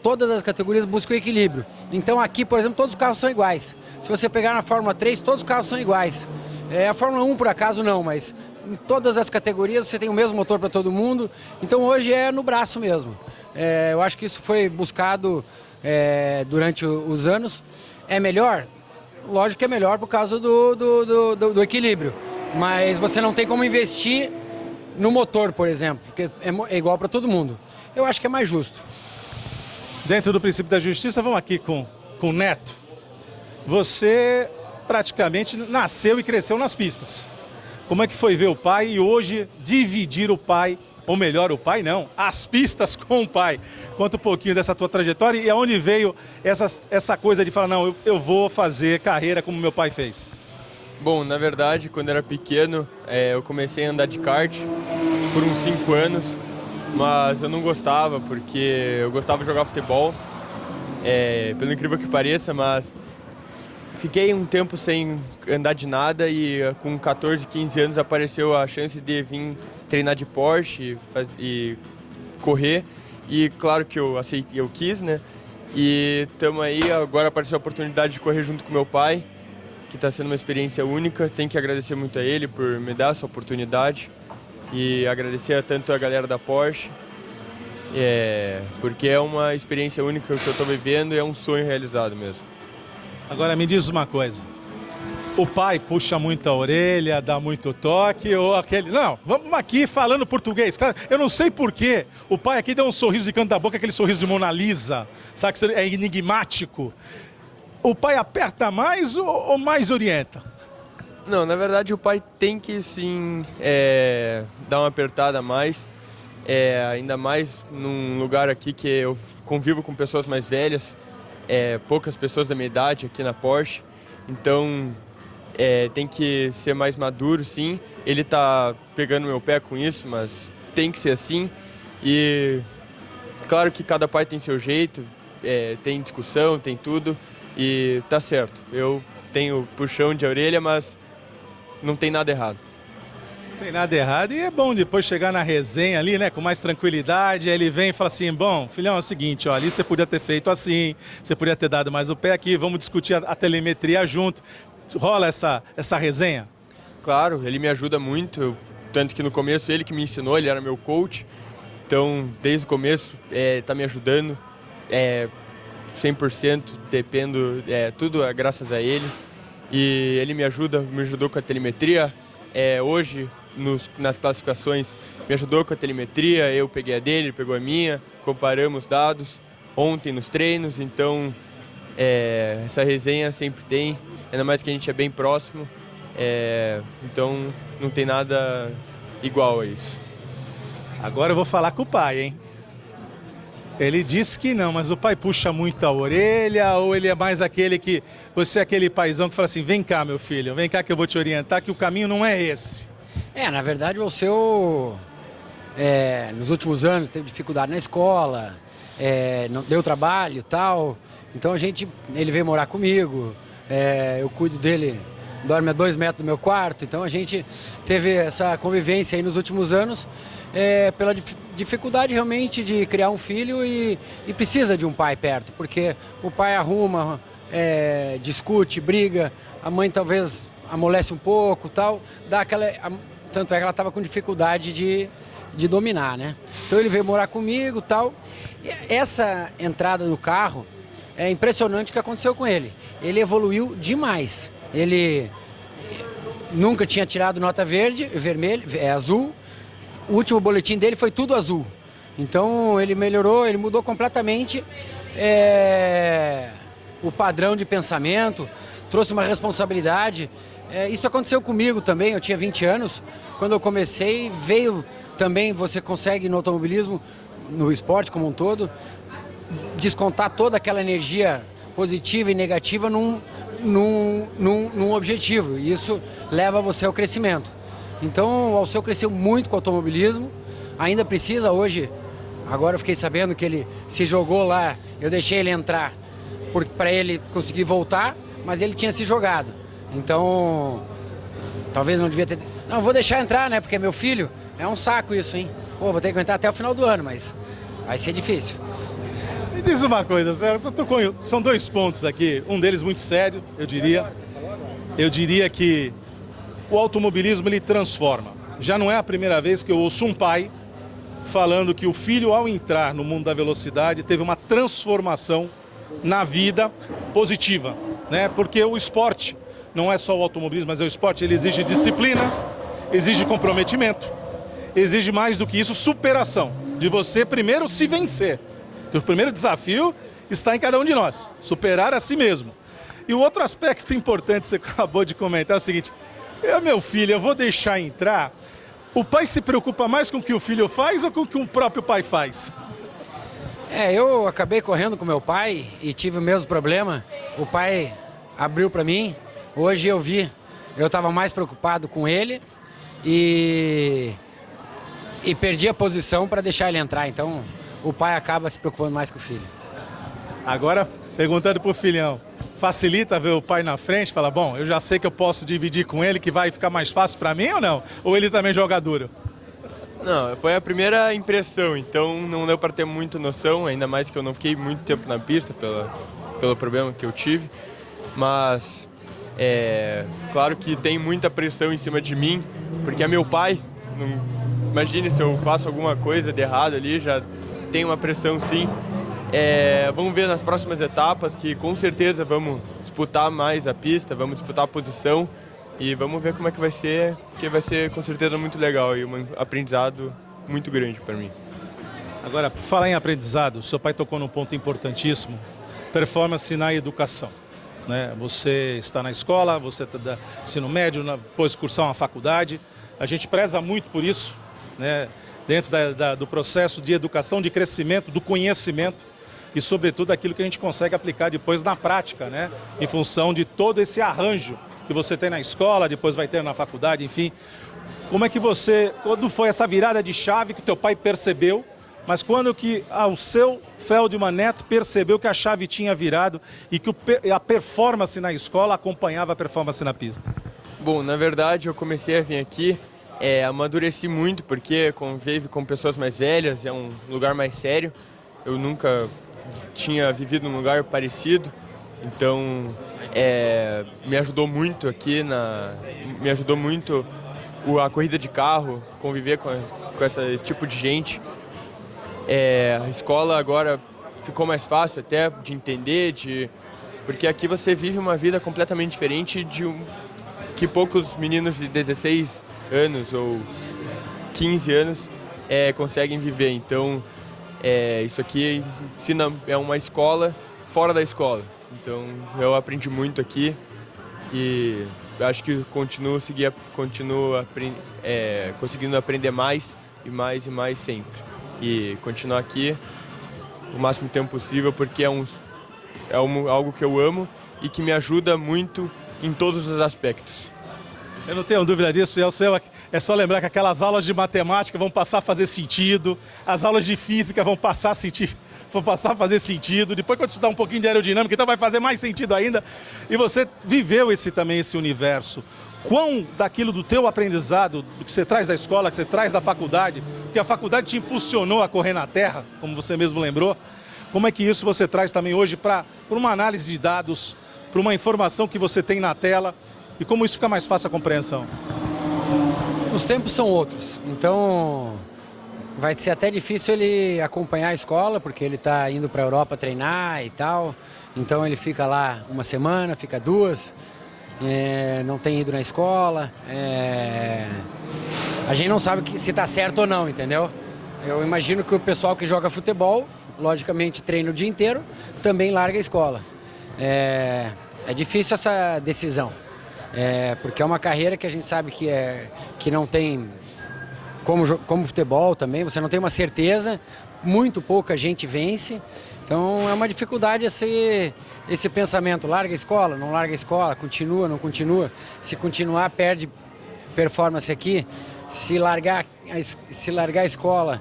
todas as categorias buscam equilíbrio. Então aqui, por exemplo, todos os carros são iguais. Se você pegar na Fórmula 3, todos os carros são iguais. A Fórmula 1, por acaso, não, mas em todas as categorias você tem o mesmo motor para todo mundo. Então hoje é no braço mesmo. Eu acho que isso foi buscado durante os anos. É melhor? Lógico que é melhor por causa do equilíbrio. Mas você não tem como investir no motor, por exemplo, porque é igual para todo mundo. Eu acho que é mais justo. Dentro do princípio da justiça, vamos aqui com o Neto. Você praticamente nasceu e cresceu nas pistas. Como é que foi ver o pai e hoje dividir o pai, ou melhor, o pai não, as pistas com o pai? Conta um pouquinho dessa tua trajetória e aonde veio essa coisa de falar, não, eu vou fazer carreira como meu pai fez. Bom, na verdade, quando eu era pequeno, eu comecei a andar de kart por uns 5 anos, mas eu não gostava, porque eu gostava de jogar futebol, pelo incrível que pareça, mas fiquei um tempo sem andar de nada e com 14, 15 anos apareceu a chance de vir treinar de Porsche e correr, e claro que eu quis, né? E estamos aí, agora apareceu a oportunidade de correr junto com meu pai, que está sendo uma experiência única. Tenho que agradecer muito a ele por me dar essa oportunidade e agradecer tanto a galera da Porsche, porque é uma experiência única que eu estou vivendo e é um sonho realizado mesmo. Agora me diz uma coisa, o pai puxa muito a orelha, dá muito toque ou aquele... Não, vamos aqui falando português, cara, eu não sei porquê, o pai aqui deu um sorriso de canto da boca, aquele sorriso de Mona Lisa, sabe que é enigmático. O pai aperta mais ou mais orienta? Não, na verdade o pai tem que sim dar uma apertada a mais, ainda mais num lugar aqui que eu convivo com pessoas mais velhas, poucas pessoas da minha idade aqui na Porsche, então tem que ser mais maduro, sim. Ele tá pegando meu pé com isso, mas tem que ser assim. E claro que cada pai tem seu jeito, tem discussão, tem tudo, e tá certo. Eu tenho puxão de orelha, mas não tem nada errado. Não tem nada errado e é bom depois chegar na resenha ali, né, com mais tranquilidade. Aí ele vem e fala assim, bom, filhão, é o seguinte, ó, ali você podia ter feito assim, você podia ter dado mais o pé aqui, vamos discutir a telemetria junto. Rola essa resenha? Claro, ele me ajuda muito, tanto que no começo ele que me ensinou, ele era meu coach. Então, desde o começo, tá me ajudando, 100%, dependo, tudo é graças a ele. E ele me ajudou com a telemetria. Hoje, nas classificações, me ajudou com a telemetria, eu peguei a dele, ele pegou a minha, comparamos dados ontem nos treinos, então essa resenha sempre tem, ainda mais que a gente é bem próximo, então não tem nada igual a isso. Agora eu vou falar com o pai, hein? Ele disse que não, mas o pai puxa muito a orelha, ou ele é mais aquele que... Você é aquele paizão que fala assim, vem cá, meu filho, vem cá que eu vou te orientar, que o caminho não é esse. Na verdade, o seu... nos últimos anos teve dificuldade na escola, não deu trabalho e tal. Então ele veio morar comigo, eu cuido dele, dorme a 2 metros do meu quarto. Então a gente teve essa convivência aí nos últimos anos, pela dificuldade realmente de criar um filho e precisa de um pai perto, porque o pai arruma, discute, briga, a mãe talvez amolece um pouco, tal, dá aquela... Tanto é que ela estava com dificuldade de dominar, né? Então ele veio morar comigo, tal. E essa entrada no carro é impressionante o que aconteceu com ele. Ele evoluiu demais. Ele nunca tinha tirado nota azul. O último boletim dele foi tudo azul. Então ele melhorou, ele mudou completamente o padrão de pensamento, trouxe uma responsabilidade. Isso aconteceu comigo também, eu tinha 20 anos. Quando eu comecei, veio também, você consegue no automobilismo, no esporte como um todo, descontar toda aquela energia positiva e negativa num objetivo. E isso leva você ao crescimento. Então o Alceu cresceu muito com o automobilismo, ainda precisa hoje. Agora eu fiquei sabendo que ele se jogou lá, eu deixei ele entrar para ele conseguir voltar, mas ele tinha se jogado. Então, talvez não devia ter... Não, vou deixar entrar, né, porque é meu filho. É um saco isso, hein? Pô, vou ter que aguentar até o final do ano, mas vai ser difícil. Me diz uma coisa, são 2 pontos aqui, um deles muito sério, eu diria. Eu diria que o automobilismo, ele transforma. Já não é a primeira vez que eu ouço um pai falando que o filho, ao entrar no mundo da velocidade, teve uma transformação na vida positiva, né? Porque o esporte, não é só o automobilismo, mas o esporte, ele exige disciplina, exige comprometimento, exige mais do que isso, superação, de você primeiro se vencer. O primeiro desafio está em cada um de nós, superar a si mesmo. E o outro aspecto importante que você acabou de comentar é o seguinte, meu filho, eu vou deixar entrar, o pai se preocupa mais com o que o filho faz ou com o que o próprio pai faz? Eu acabei correndo com meu pai e tive o mesmo problema, o pai abriu para mim. Hoje eu estava mais preocupado com ele e perdi a posição para deixar ele entrar. Então, o pai acaba se preocupando mais com o filho. Agora, perguntando pro filhão, facilita ver o pai na frente? Fala, bom, eu já sei que eu posso dividir com ele, que vai ficar mais fácil para mim ou não? Ou ele também joga duro? Não, foi a primeira impressão, então não deu para ter muita noção, ainda mais que eu não fiquei muito tempo na pista pelo problema que eu tive. Mas... claro que tem muita pressão em cima de mim, porque é meu pai. Imagine se eu faço alguma coisa de errado ali, já tem uma pressão sim. Vamos ver nas próximas etapas, que com certeza vamos disputar mais a pista, vamos disputar a posição e vamos ver como é que vai ser, porque vai ser com certeza muito legal e um aprendizado muito grande para mim. Agora, por falar em aprendizado, o seu pai tocou num ponto importantíssimo, performance na educação. Né? Você está na escola, você está no ensino médio, depois cursar uma faculdade. A gente preza muito por isso, né? dentro do processo de educação, de crescimento, do conhecimento e, sobretudo, aquilo que a gente consegue aplicar depois na prática, né? Em função de todo esse arranjo que você tem na escola, depois vai ter na faculdade, enfim. Como é que quando foi essa virada de chave que teu pai percebeu, mas quando que o seu Feldman Neto percebeu que a chave tinha virado e que a performance na escola acompanhava a performance na pista? Bom, na verdade eu comecei a vir aqui, amadureci muito porque convive com pessoas mais velhas, é um lugar mais sério. Eu nunca tinha vivido num lugar parecido, então me ajudou muito aqui, me ajudou muito a corrida de carro, conviver com esse tipo de gente. A escola agora ficou mais fácil até de entender, porque aqui você vive uma vida completamente diferente que poucos meninos de 16 anos ou 15 anos conseguem viver. Então, isso aqui é uma escola fora da escola. Então, eu aprendi muito aqui e acho que continuo conseguindo aprender mais e mais e mais sempre. E continuar aqui o máximo tempo possível, porque algo que eu amo e que me ajuda muito em todos os aspectos. Eu não tenho dúvida disso, é só lembrar que aquelas aulas de matemática vão passar a fazer sentido, as aulas de física vão passar a fazer sentido, depois quando estudar um pouquinho de aerodinâmica, então vai fazer mais sentido ainda, e você viveu esse universo. Quão daquilo do teu aprendizado, do que você traz da escola, que você traz da faculdade, que a faculdade te impulsionou a correr na terra, como você mesmo lembrou, como é que isso você traz também hoje para uma análise de dados, para uma informação que você tem na tela, e como isso fica mais fácil a compreensão? Os tempos são outros, então vai ser até difícil ele acompanhar a escola, porque ele está indo para a Europa treinar e tal, então ele fica lá uma semana, fica 2, não tem ido na escola, a gente não sabe se está certo ou não, entendeu? Eu imagino que o pessoal que joga futebol, logicamente treina o dia inteiro, também larga a escola. É difícil essa decisão, porque é uma carreira que a gente sabe que não tem, como futebol também, você não tem uma certeza, muito pouca gente vence. Então é uma dificuldade esse pensamento, larga a escola, não larga a escola, continua, não continua. Se continuar, perde performance aqui. Se largar a escola,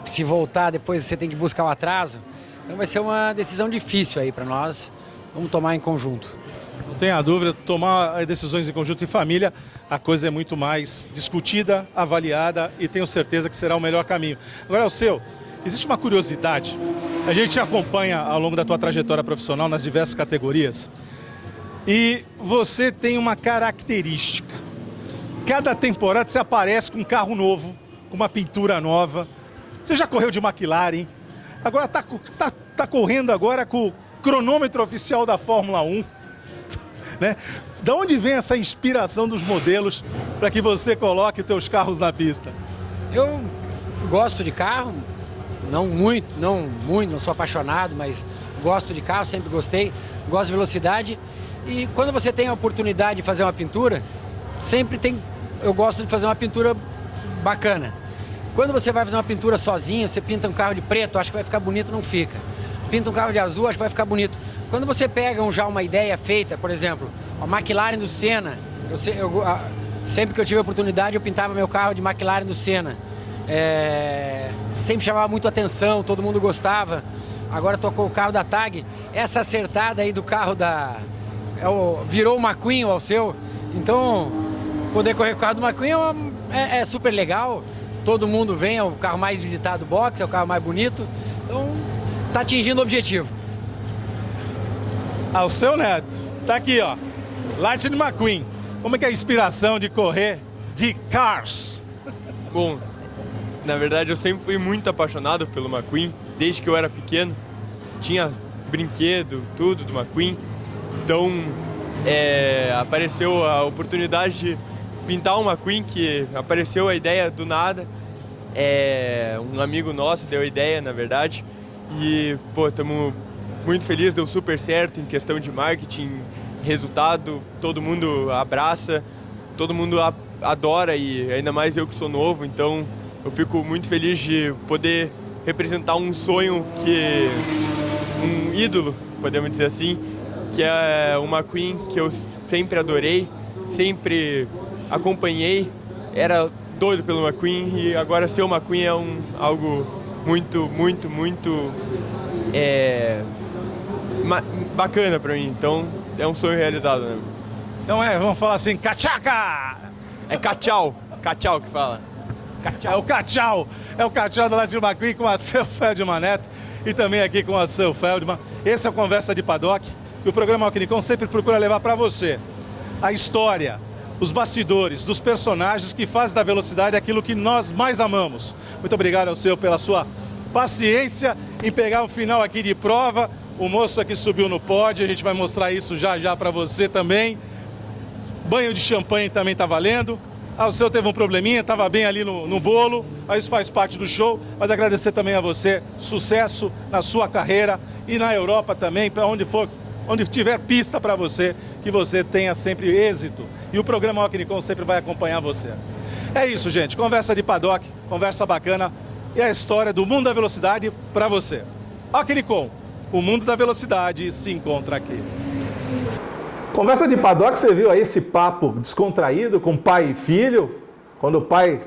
se voltar, depois você tem que buscar o atraso. Então vai ser uma decisão difícil aí para nós, vamos tomar em conjunto. Não tenha dúvida, tomar decisões em conjunto em família, a coisa é muito mais discutida, avaliada e tenho certeza que será o melhor caminho. Agora, existe uma curiosidade. A gente te acompanha ao longo da tua trajetória profissional nas diversas categorias e você tem uma característica. Cada temporada você aparece com um carro novo, com uma pintura nova. Você já correu de McLaren, agora tá correndo agora com o cronômetro oficial da Fórmula 1. Né? Da onde vem essa inspiração dos modelos para que você coloque os teus carros na pista? Eu gosto de carro. Não muito, não sou apaixonado, mas gosto de carro, sempre gostei, gosto de velocidade. E quando você tem a oportunidade de fazer uma pintura, eu gosto de fazer uma pintura bacana. Quando você vai fazer uma pintura sozinho, você pinta um carro de preto, acho que vai ficar bonito, não fica. Pinta um carro de azul, acho que vai ficar bonito. Quando você pega já uma ideia feita, por exemplo, a McLaren do Senna, sempre que eu tive a oportunidade, eu pintava meu carro de McLaren do Senna. Sempre chamava muito atenção, todo mundo gostava. Agora tocou o carro da TAG. Essa acertada aí do carro virou o McQueen ao seu. Então, poder correr com o carro do McQueen é super legal. Todo mundo vem, é o carro mais visitado do box, é o carro mais bonito. Então, tá atingindo o objetivo. O seu Neto, tá aqui, ó. Lightning McQueen. Como é que é a inspiração de correr de cars? Bom, na verdade eu sempre fui muito apaixonado pelo McQueen, desde que eu era pequeno. Tinha brinquedo, tudo do McQueen. Então apareceu a oportunidade de pintar um McQueen, que apareceu a ideia do nada. Um amigo nosso deu a ideia, na verdade. E, estamos muito felizes, deu super certo em questão de marketing, resultado, todo mundo abraça, todo mundo adora, e ainda mais eu que sou novo, então eu fico muito feliz de poder representar um sonho um ídolo, podemos dizer assim, que é uma McQueen que eu sempre adorei, sempre acompanhei, era doido pelo McQueen e agora ser o McQueen é algo muito bacana para mim, então é um sonho realizado, né? Então vamos falar assim, cachaca! É cachau que fala. É o cachau do Latino McQueen com a Seu Feldman Neto e também aqui com a Seu Feldman. Esse é o Conversa de Paddock e o programa Alquinicon sempre procura levar para você a história, os bastidores dos personagens que fazem da velocidade aquilo que nós mais amamos. Muito obrigado ao Seu pela sua paciência em pegar o final aqui de prova. O moço aqui subiu no pódio, a gente vai mostrar isso já para você também. Banho de champanhe também está valendo. O Seu teve um probleminha, estava bem ali no bolo, mas isso faz parte do show. Mas agradecer também a você, sucesso na sua carreira e na Europa também, para onde tiver pista para você, que você tenha sempre êxito. E o programa Alquinicon sempre vai acompanhar você. É isso, gente. Conversa de Paddock, conversa bacana e a história do mundo da velocidade para você. Alquinicon, o mundo da velocidade se encontra aqui. Conversa de Paddock, você viu aí esse papo descontraído com pai e filho. Quando o pai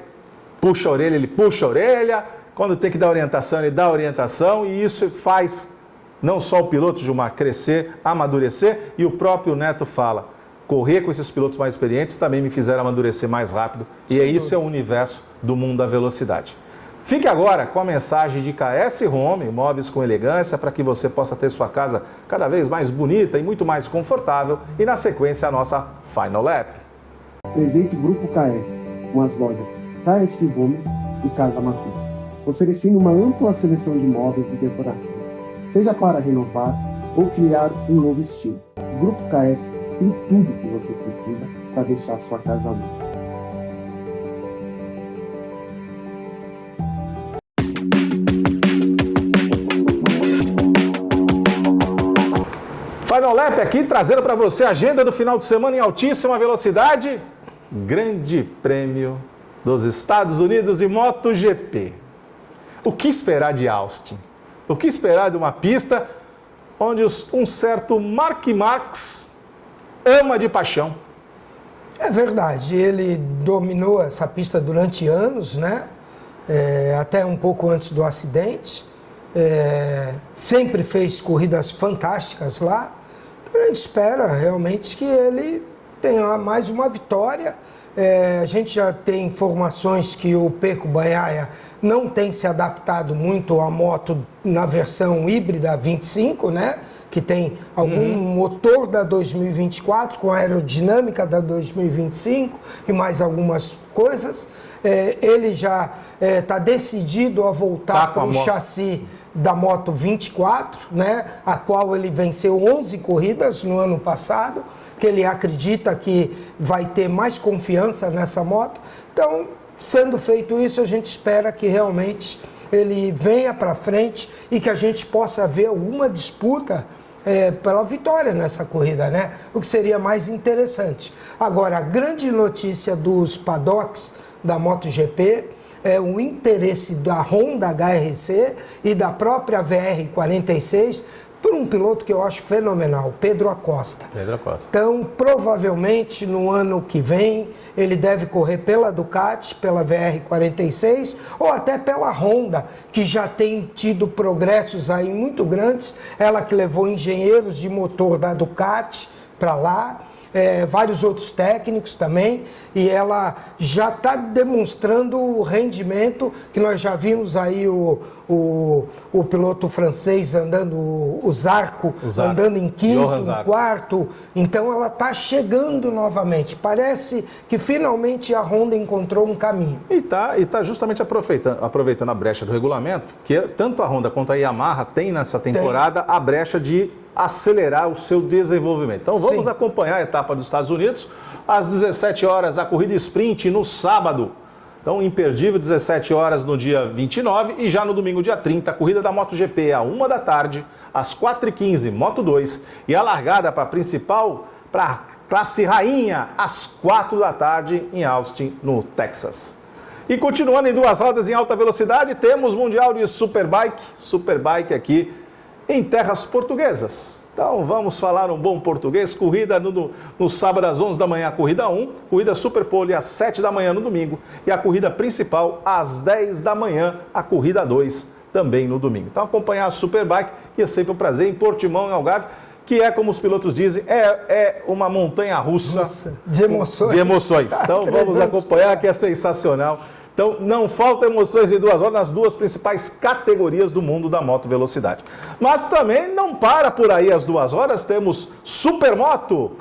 puxa a orelha, ele puxa a orelha. Quando tem que dar orientação, ele dá orientação. E isso faz não só o piloto Gilmar crescer, amadurecer. E o próprio Neto fala, correr com esses pilotos mais experientes também me fizeram amadurecer mais rápido. E isso é o universo do mundo da velocidade. Fique agora com a mensagem de KS Home, móveis com elegância, para que você possa ter sua casa cada vez mais bonita e muito mais confortável. E na sequência a nossa Final Lap. Presente Grupo KS, com as lojas KS Home e Casa Matu, oferecendo uma ampla seleção de móveis e decoração, seja para renovar ou criar um novo estilo. Grupo KS tem tudo que você precisa para deixar a sua casa limpa. Final Lap aqui, trazendo para você a agenda do final de semana em altíssima velocidade. Grande Prêmio dos Estados Unidos de MotoGP. O que esperar de Austin? O que esperar de uma pista onde um certo Mark Marques ama de paixão? É verdade, ele dominou essa pista durante anos, né? Até um pouco antes do acidente. Sempre fez corridas fantásticas lá. A gente espera realmente que ele tenha mais uma vitória. A gente já tem informações que o Pecco Bagnaia não tem se adaptado muito à moto na versão híbrida 25, né? Que tem algum motor da 2024 com a aerodinâmica da 2025 e mais algumas coisas. Ele já está decidido a voltar para o chassi da Moto 24, né, a qual ele venceu 11 corridas no ano passado, que ele acredita que vai ter mais confiança nessa moto. Então, sendo feito isso, a gente espera que realmente ele venha para frente e que a gente possa ver alguma disputa pela vitória nessa corrida, né? O que seria mais interessante. Agora, a grande notícia dos paddocks da MotoGP é o interesse da Honda HRC e da própria VR46 por um piloto que eu acho fenomenal, Pedro Acosta. Então, provavelmente, no ano que vem, ele deve correr pela Ducati, pela VR46 ou até pela Honda, que já tem tido progressos aí muito grandes. Ela que levou engenheiros de motor da Ducati para lá. Vários outros técnicos também, e ela já está demonstrando o rendimento que nós já vimos aí o piloto francês andando, o Zarco, andando em quinto, em quarto. Então ela está chegando novamente. Parece que finalmente a Honda encontrou um caminho. E tá justamente aproveitando a brecha do regulamento, que tanto a Honda quanto a Yamaha tem nessa temporada a brecha de acelerar o seu desenvolvimento. Então vamos acompanhar a etapa dos Estados Unidos. Às 17 horas, a corrida sprint no sábado. Então, imperdível, 17 horas no dia 29 e já no domingo, dia 30, a corrida da MotoGP à 1 da tarde, às 4h15, Moto 2, e a largada para a principal, para a classe rainha, às 4 da tarde, em Austin, no Texas. E continuando em duas rodas em alta velocidade, temos Mundial de Superbike aqui em terras portuguesas. Então vamos falar um bom português, corrida no sábado às 11 da manhã, a corrida 1, corrida Superpole às 7 da manhã no domingo e a corrida principal às 10 da manhã, a corrida 2 também no domingo. Então acompanhar a Superbike, que é sempre um prazer, em Portimão, em Algarve, que é, como os pilotos dizem, é uma montanha-russa de emoções. De emoções. Então vamos acompanhar, que é sensacional. Então não falta emoções em 2 horas nas duas principais categorias do mundo da moto velocidade. Mas também não para por aí as 2 horas, temos Supermoto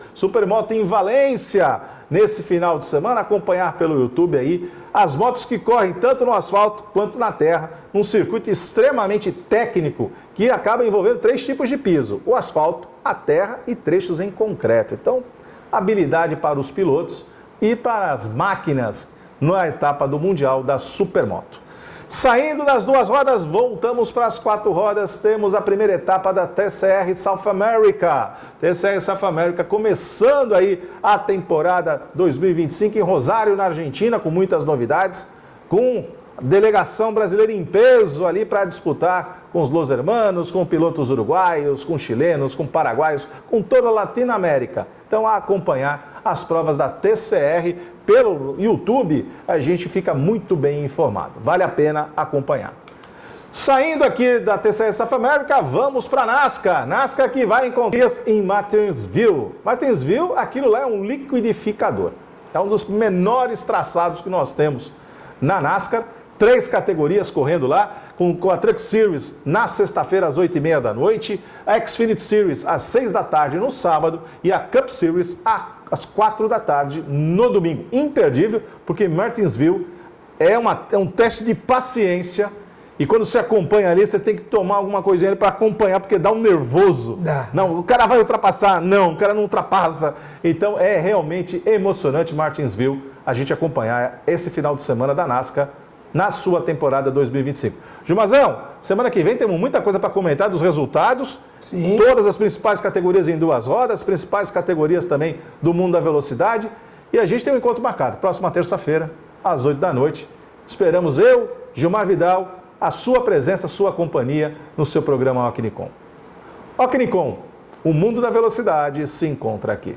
em Valência, nesse final de semana, acompanhar pelo YouTube aí as motos que correm tanto no asfalto quanto na terra, num circuito extremamente técnico, que acaba envolvendo 3 tipos de piso: o asfalto, a terra e trechos em concreto. Então, habilidade para os pilotos e para as máquinas na etapa do Mundial da Supermoto. Saindo das 2 rodas, voltamos para as 4 rodas, temos a primeira etapa da TCR South America. TCR South America começando aí a temporada 2025 em Rosário, na Argentina, com muitas novidades, com delegação brasileira em peso ali para disputar com os Los Hermanos, com pilotos uruguaios, com chilenos, com paraguaios, com toda a Latinoamérica. Então, a acompanhar as provas da TCR pelo YouTube, a gente fica muito bem informado. Vale a pena acompanhar. Saindo aqui da TCR South America, vamos para a NASCAR. NASCAR que vai encontrar em Martinsville. Martinsville, aquilo lá é um liquidificador. É um dos menores traçados que nós temos na NASCAR. 3 categorias correndo lá, com a Truck Series na sexta-feira às 8h30 da noite, a Xfinity Series às 6 da tarde no sábado e a Cup Series às 4 da tarde no domingo. Imperdível, porque Martinsville é um teste de paciência e quando você acompanha ali, você tem que tomar alguma coisinha ali para acompanhar, porque dá um nervoso. Não, o cara vai ultrapassar. Não, o cara não ultrapassa. Então é realmente emocionante Martinsville a gente acompanhar esse final de semana da NASCAR na sua temporada 2025. Gilmazão, semana que vem temos muita coisa para comentar dos resultados. Sim. Todas as principais categorias em 2 horas, principais categorias também do mundo da velocidade. E a gente tem um encontro marcado, próxima terça-feira, às 8 da noite. Esperamos eu, Gilmar Vidal, a sua presença, a sua companhia no seu programa Ocnicom. Ocnicom, o mundo da velocidade se encontra aqui.